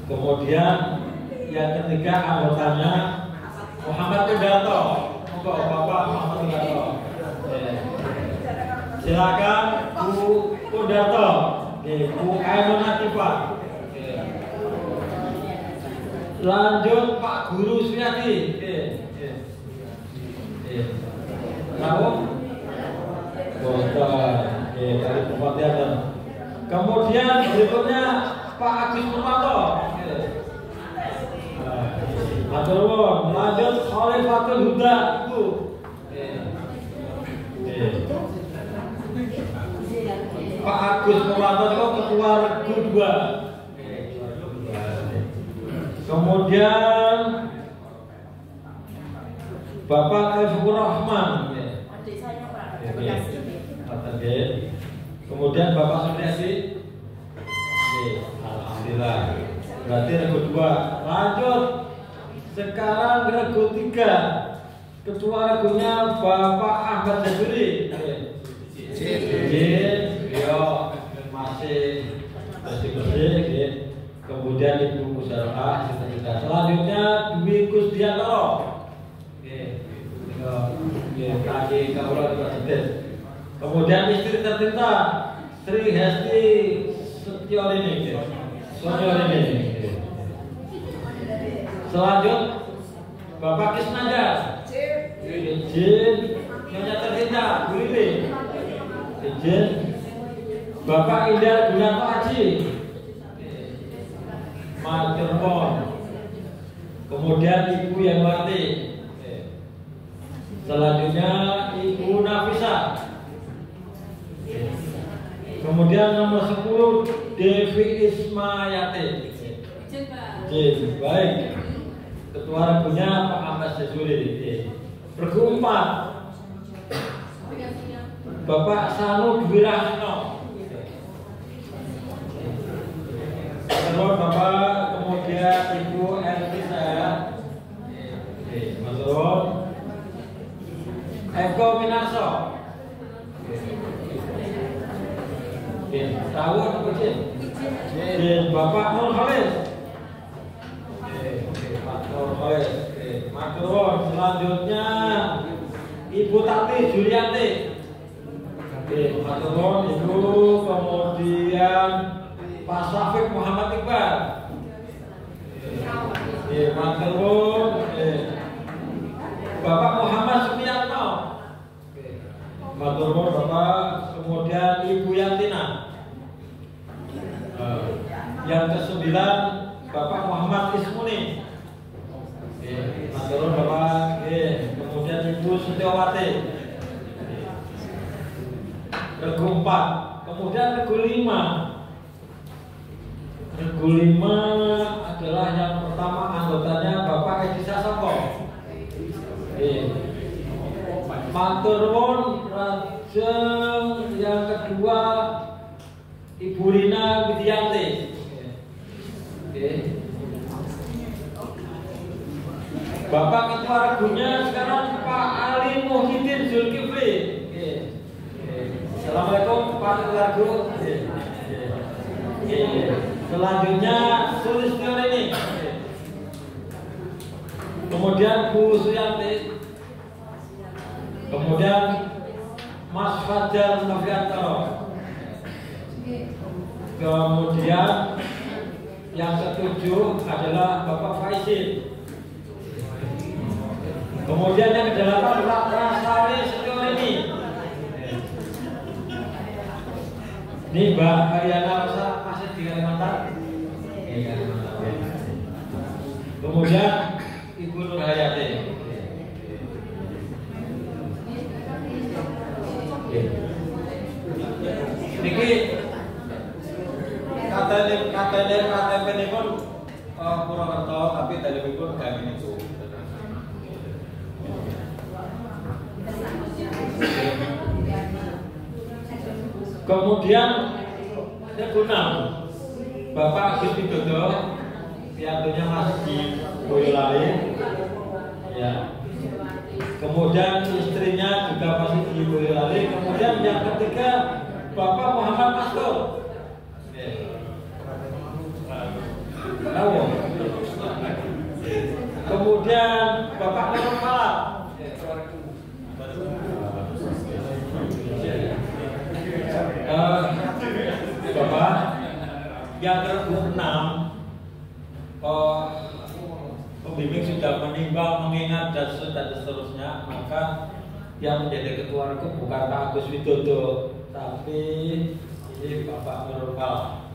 Kemudian yang ketiga anggotanya Muhammad Kudarto. Bapak Muhammad Kudarto. Silakan Bu Kudarto. Bu Ainun Atifah. Lanjut Pak Guru Suyati. Tahu? Dari Bupati Adan. Kemudian berikutnya Pak Agus Purwanto. Lanjut Khalifatul Huda Ibu. Pak Agus Purwanto itu ketua Regu 2. Kemudian Bapak Efur Rahman. Adik saya Pak. Kemudian Bapak Suryasi. Alhamdulillah. Berarti Regu 2. Lanjut. Sekarang Regu 3. Ketua Regunya Bapak Ahmad Jabiri. Masih bersih. Kemudian Ibu Musyawarah. Selanjutnya Dwi Kusdiantoro. Kaki Kaulah Presiden. Kemudian istri tercinta Sri Hesti Setiorini. Selanjut Bapak Kisnanda. Izin Nyonya tercinta Bu Lili. Izin. Bapak Indar Gunanto Aji, Maturpon. Kemudian Ibu Yanwati. Selanjutnya Ibu Nafisa. Kemudian nomor 10 Devi Ismayati. Izin, baik. Ketua regunya Pak Ahmad Jazuli. Regu 4 Bapak Sanu Dwi Rahno. Terus Bapak, kemudian Ibu Elvisa. Terus Eko Minarso. Tahu apa sih? Bapak Nur Khalis. Nur Khalis. Maturun. Selanjutnya Ibu Tati Julianti. Maturun Ibu. Kemudian Pak Syafiq Muhammad Iqbal. Maturun. Bapak Muhammad Sumiyanto. Maturun Bapak. Kemudian Ibu Yantina. Yang ke-9 Bapak Muhammad Ismuni. Maturun Bapak. Kemudian Ibu Setiawati. Regu 4. Kemudian regu 5. Regu 5 adalah yang pertama anggotanya Bapak Edi Sasongko. Maturun. Yang kedua Ibu Rina Widianti. Bapak Ketua Regunya sekarang Pak Ali Muhyiddin Zulkifli. Assalamualaikum Pak Ketua Regu. Selanjutnya Sulistioni. Kemudian Bu Suyanti. Kemudian Mas Fajar Novianto. Kemudian yang ke-7 adalah Bapak Faizil. Kemudian yang ke-8 Pak Rasari Setiorini. Ini Mbak Ariana Rosa masih di Kalimantan. Kemudian Ibu Nur Hayati. Niki KTP ini pun Purwokerto, tapi tadi pun kami itu. Kemudian regu 6 Bapak Agus Widodo, piatunya masih di Boyolali. Ya. Kemudian istrinya juga masih di Boyolali. Kemudian yang ketiga Bapak Muhammad Mastur. Kemudian Bapak Nur Malak. Bapak yang regu 6 pembimbing sudah menimbang, mengingat dan seterusnya, maka yang menjadi ketua regu bukan Pak Agus Widodo, tapi ini Bapak Nur Malak.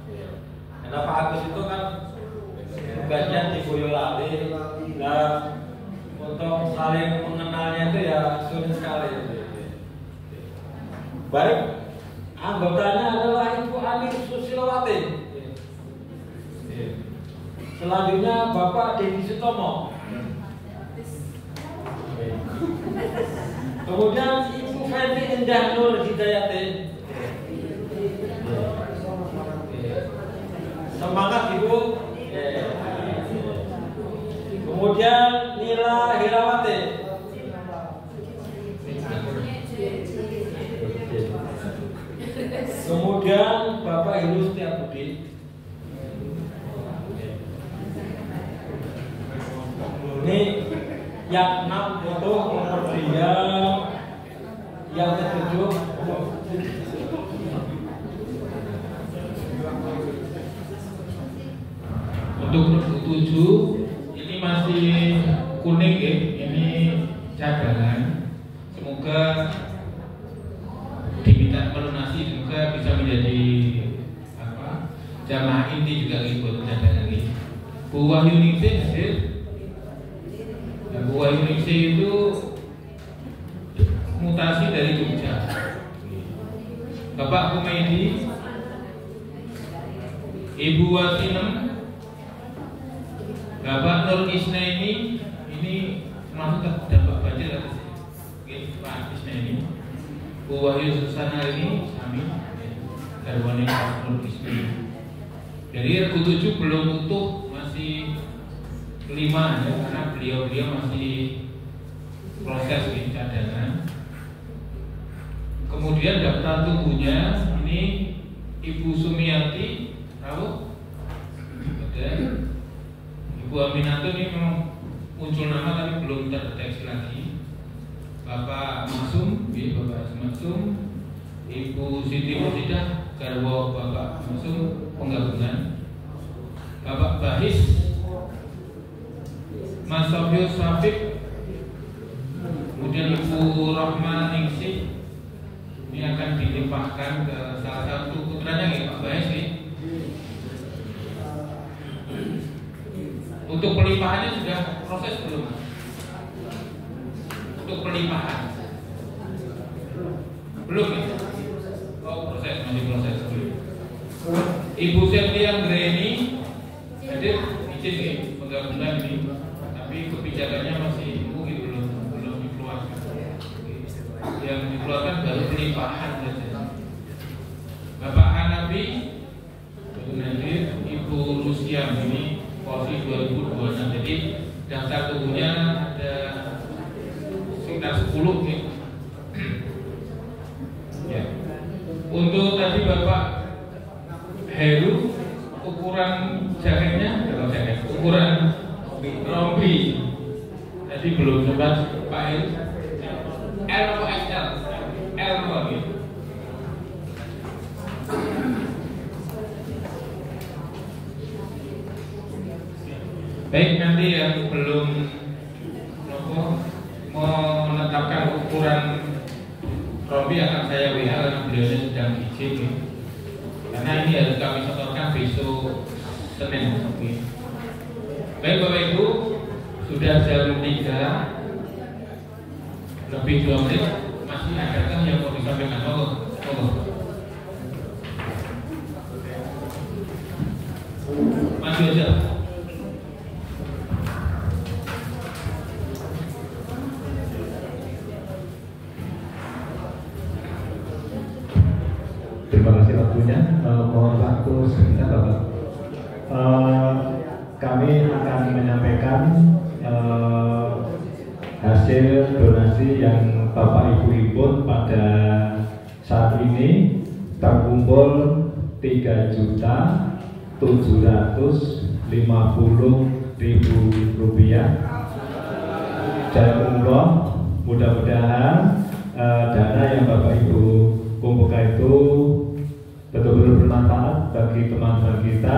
Karena Pak Agus itu kan tugasnya di Boyolali, dan untuk saling mengenalnya itu ya sulit sekali. Baik, anggotanya adalah Ibu Ani Susilowati. Selanjutnya Bapak Dedi Sutomo. Kemudian Ibu Feni Indah Nur Hidayati. Semangat Ibu. Kemudian Nila Hirawati. Kemudian Bapak Heru Setiabudi. Ini yang 6 itu kemudian yang ke-7 untuk 7 ini masih kuning ya, ini cadangan. Semoga diminta melunasi, semoga bisa menjadi jamaah inti juga ikut dan ini. Bu Wahyu Ningsih hadir. Nah, Bu Wahyu Ningsih itu mutasi dari Jogja. Bapak Humaydi, Ibu Wasinem, Bapak Nur Isnaini, ini termasuk dapat banjir atas Pak Isnaini. Bu Wahyu Susana ini kami garwane Pak Nur Isnaini. Jadi Regu 7 belum utuh, masih 5 ya, karena beliau masih proses di cadangan. Kemudian daftar tunggunya ini Ibu Sumiati, tahu? Ada. Ibu Aminato ini memang muncul nama tapi belum terdeteksi lagi. Bapak Masum, Bapak Masum, Ibu Siti Mursidah, garwa Bapak Masum penggabungan. Bapak Bahis, Mas Sofio Safik, kemudian Ibu Rahma Ningsih. Ini akan dilimpahkan ke salah satu putranya nih Pak Bahis nih. Untuk pelimpahannya sudah proses belum? Untuk pelimpahan belum ya? Oh proses, masih proses belum. Ibu Septia Greni hadir, izin nih penggabungan ini, tapi kebijakannya masih mungkin belum dikeluarkan. Yang dikeluarkan baru pelimpahan saja. Bapak Hanafi hadir, Ibu Lusiam ini porsi 2026. Jadi daftar tunggunya ada sekitar 10 nih. Ya. Untuk tadi Bapak Heru, ukuran jaketnya, ukuran rompi tadi belum sempat Pak Heru. L atau XL? L lagi. Baik, nanti yang belum menetapkan ukuran rompi akan saya WA karena beliau sedang izin. Karena ini harus kami setorkan besok Senin. Baik Bapak Ibu, sudah jam 3 lebih 2 menit, masih adakah yang mau disampaikan? Maju aja. Terima kasih waktunya. Mohon waktu sebentar Bapak. Kami akan menyampaikan hasil donasi yang Bapak Ibu himpun pada saat ini terkumpul 3.750.000 rupiah. Dan umroh, mudah-mudahan dana yang Bapak Ibu kumpulkan itu betul-betul bermanfaat bagi teman-teman kita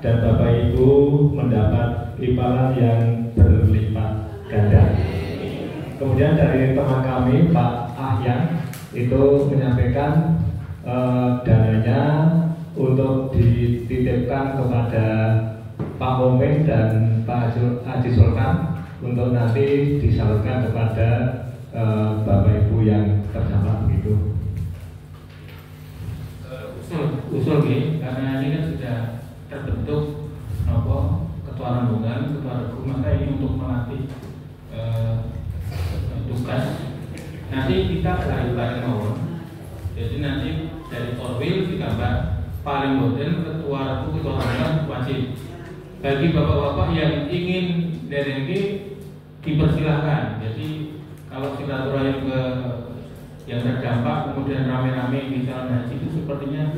dan Bapak Ibu mendapat imbalan yang berlipat ganda. Kemudian dari teman kami Pak Ahyan itu menyampaikan dananya untuk dititipkan kepada Pak Momen dan Pak Haji Sultan untuk nanti disalurkan kepada Bapak Ibu yang terdampak begitu. Usul karena ini kan sudah terbentuk ketua rombongan, ketua regu, maka ini untuk melatih tugas. Nanti kita bareng mawon. Jadi nanti dari Korwil ditambah paling boten ketua regu, ketua rombongan wajib. Bagi bapak-bapak yang ingin DRNG dipersilahkan. Jadi kalau silaturahim ke yang terdampak kemudian rame-rame di calon haji itu sepertinya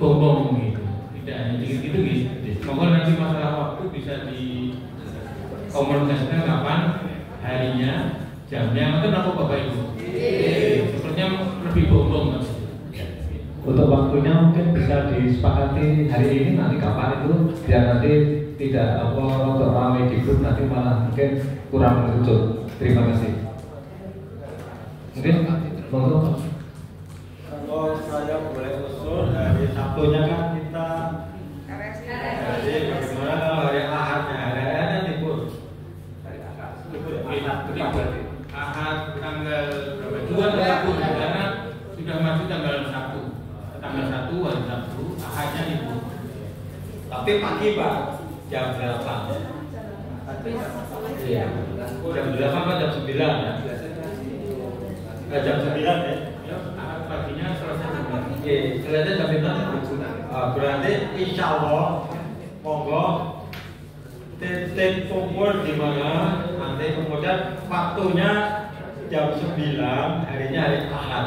bombong gitu, tidak hanya gitu gitu. Semoga nanti masalah waktu bisa dikomunikasikan kapan harinya, jamnya, itu apa Bapak Ibu? Sepertinya lebih bombong. Untuk waktunya mungkin bisa disepakati hari ini, nanti kapan itu biar nanti tidak untuk ramai di grup, nanti malah mungkin kurang mengerucut. Terima kasih. Mungkin monggo. Kalau saya boleh usul, hari Sabtunya kan kita pagi Pak, jam 8. Iya. Jam 8 atau jam 9 ya? Jam 9 ya? Paginya selesai jam 9. Oke, selesai jam 9. Berarti insya Allah monggo titik kumpul di mana nanti kemudian waktunya jam 9, harinya hari Ahad.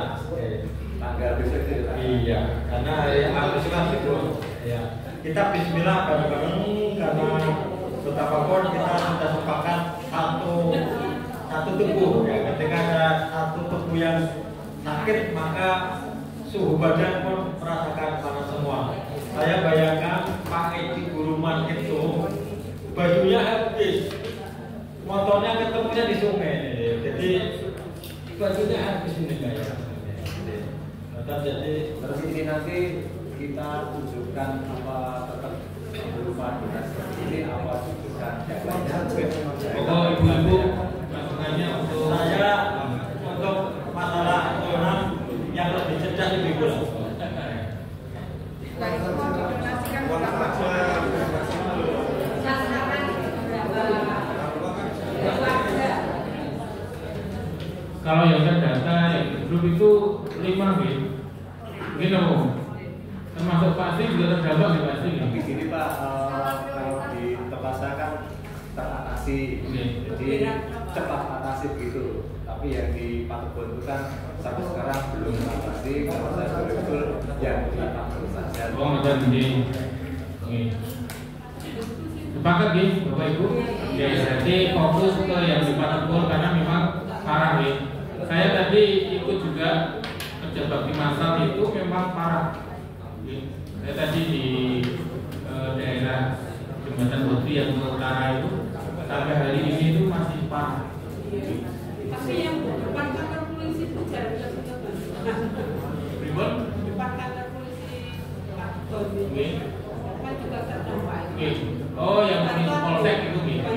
Tanggal besok itu. Iya, karena hari Ahad itu kan libur. Ya. Kita bismillah bareng-bareng karena betapapun kita sudah sepakat satu tubuh ya. Ketika ada satu tubuh yang sakit maka suhu badan pun merasakan panas semua. Saya bayangkan Pak Edi Guruman itu bajunya habis, motornya ketemunya di sungai, jadi bajunya habis ini kayak. Jadi Terus ini nanti kita tunjukkan apa tetap berupa donasi ini apa tunjukkan Oh, ibu-ibu masukannya untuk saya untuk masalah ekonomi yang lebih cerdas ibu-ibu lah. Nah, itu mau didonasikan berapa? Sasaran berapa? kalau yang terdata yang di grup itu 5 gitu. Gini Om, termasuk pasti juga terdampak di pasti. Di sini Pak, kalau di tempat saya kan teratasi, jadi cepat atasi begitu. Tapi yang di Patukun itu kan sampai sekarang belum teratasi. Kalau saya betul-betul yang di saja. Oh, ada di sepakat gitu, Bapak Ibu. Ya, jadi fokus ke yang di Patukun karena memang parah ya. Saya tadi ikut juga kerja bakti masal itu memang parah. Saya tadi di daerah Jembatan Putri yang ke utara itu sampai hari ini itu masih parah. Tapi yang depan kantor polisi itu jalan Ribon? depan kantor polisi kan juga terdampak. Oh, yang di Polsek itu gitu.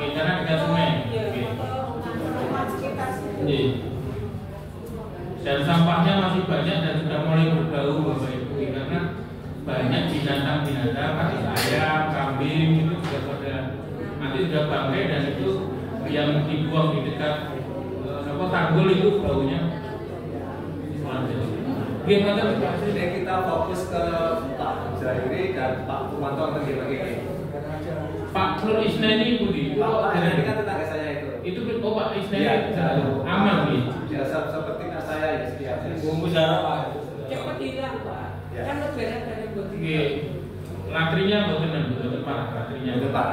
Karena dekat sungai. Dan sampahnya masih banyak dan sudah mulai berbau Bapak Ibu karena banyak binatang-binatang ayam, kambing itu juga pada nanti sudah bangkai dan itu yang dibuang di dekat tanggul itu baunya. Gimana? Jadi kita fokus ke Pak Zairi dan Pak Purwanto lagi. Pak Nur Isnani Budi. Pak ini kan tetangga saya itu. Itu Pak Isnani Ya, aman nih. Ya, seperti saya ya setiap bumbu sarap Pak. Cepat hilang Pak. Ya. Kan lebaran dari Oke. Latrinya betul parah, latrinya itu Pak.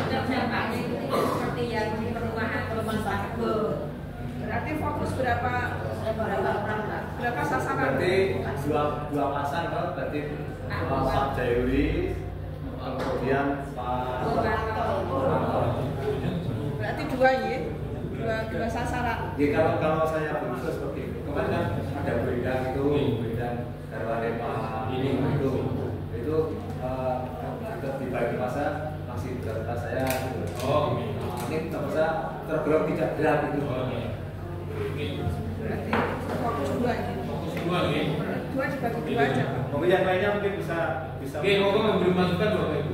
Dampaknya itu seperti yang di perumahan sakit. berarti fokus berapa sasaran? Berarti dua pasang kalau berarti Pak Jayuri kemudian Pak Purwanto. Berarti dua ya? Dua sasaran. Ya kalau saya berusaha seperti itu, kemarin kan ada beredar itu, beredar karwane Pak ini itu kita dibagi masa masih data saya. Oh, ini tergolong tidak berat itu. Berarti fokus dua ya? Fokus dua ya. Dua dibagi dua aja Pak. Mungkin yang lainnya mungkin bisa. Oke, mau memberi masukan Bapak Ibu.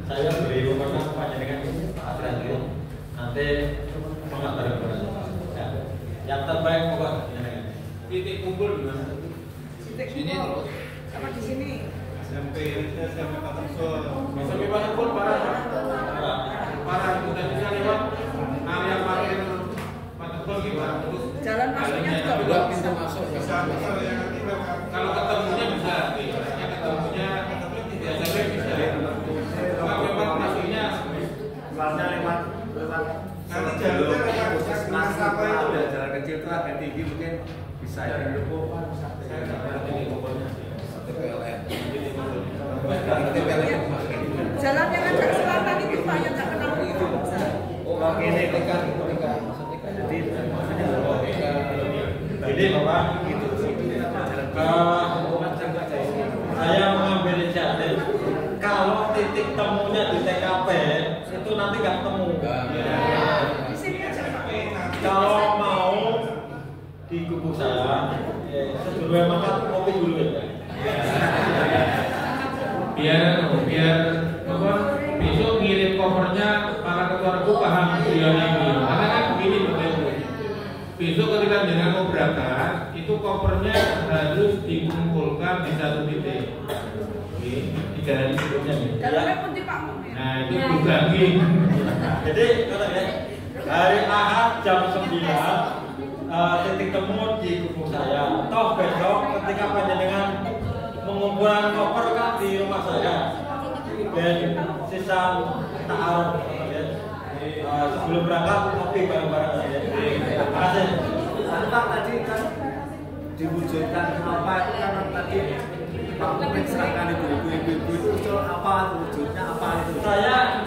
Saya beri wewenang panjenengan Adrian nanti semangat bareng-bareng. Ya. Yang terbaik pokok panjenengan. Titik kumpul di mana? Titik kumpul. Apa di sini? Sampai Pak Pur parah kita bisa lewat area parkir Pak Pur gimana? Jalan masuknya juga belum bisa masuk. Kalau ketemunya bisa, ketemunya biasanya bisa. Kalau memang masuknya Keluarnya lewat nanti jalurnya lewat puskesmas apa itu ada jalan kecil itu agak tinggi mungkin bisa ya. Jalan yang agak selatan itu Pak yang nggak kenal itu. Oh, ini kan Jadi Bapak, saya mengambil inisiatif. Kalau titik temunya di TKP itu nanti nggak temu. Di sini aja Pak. Kalau mau di kubu saya. Sebelumnya makan kopi dulu ya. Biar apa, besok ngirim covernya para ketua regu paham beliau ini. Karena kan begini Bapak Ibu. Besok ketika jenengan mau berangkat, itu covernya harus dikumpulkan di satu titik. Oke, 3 hari sebelumnya nih. Kalau putih Pak Mun. Nah, itu juga gini. Jadi kata ya, hari Ahad jam 9 titik temu di kubu saya. Toh besok ketika panjenengan mengumpulkan koper kan di rumah saya. Dan sisa ta'aruf ya. Sebelum berangkat kopi bareng-bareng ya. Terima kasih. Pak tadi kan diwujudkan apa itu kan tadi Pak Mumin serahkan ibu-ibu itu usul apa wujudnya apa itu? Saya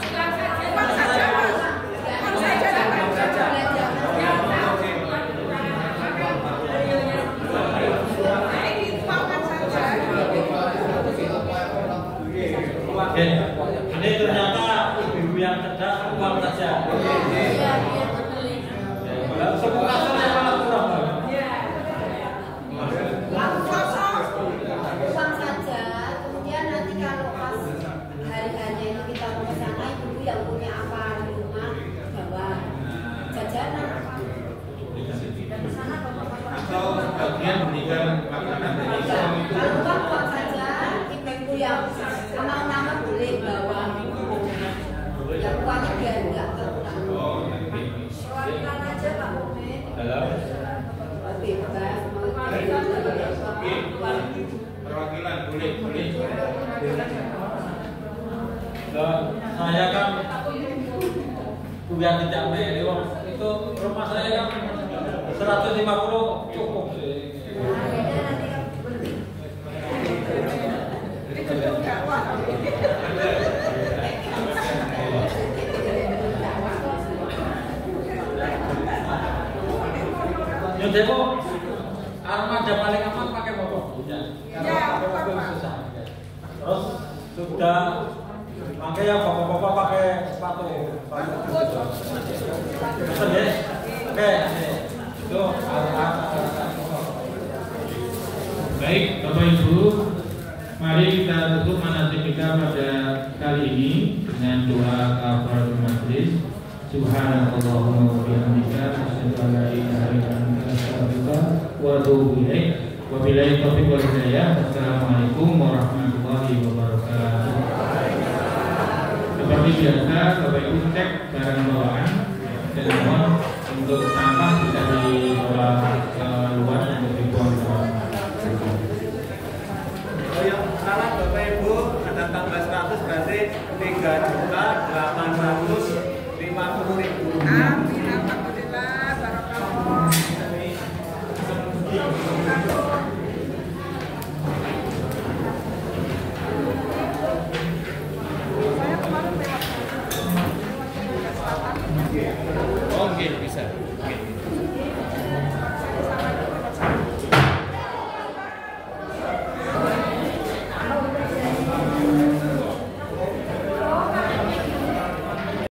Uang saja Mas. Uang saja Uang saja. ini ternyata ibu yang cerdas uang saja. Semua kasarnya malah kurang banget. Uang saja, kemudian nanti kalau pas hari-harinya itu kita mau ke sana, ibu yang punya apa di rumah bawa jajanan. Dan di sana bapak-bapak Atau bagian berikan makanan dari uang itu. kalau uang saja, ibu yang nama-nama boleh bawa. Yang uangnya biar enggak terutang. Oh, Perwakilan aja Pak Mumin. Dalam Bebas, mau perwakilan boleh. saya kan kuliah tidak mewah itu rumah saya kan 150 cukup sih. Nyodeko armada paling aman pakai motor. Karena pakai mobil susah. Terus sudah makanya bapak-bapak pakai sepatu. Pesan ya. Oke. Itu Baik, Bapak Ibu, mari kita tutup manasik kita pada kali ini dengan doa kafaratul majlis. Subhanallahumma wa bihamdika asyhadu an la ilaha illa anta astaghfiruka wa atubu ilaik. Wabillahi taufiq wal hidayah. Wassalamualaikum warahmatullahi wabarakatuh. Seperti biasa, Bapak Ibu cek barang bawaan dan mohon untuk sampah bisa dibawa ke luar untuk dibuang ke bawah. Oh ya, salah Bapak Ibu ada tambah 100 berarti 3.850.000. Amin. Alhamdulillah. Barakallah. Saya kemarin lewat. Oke, bisa.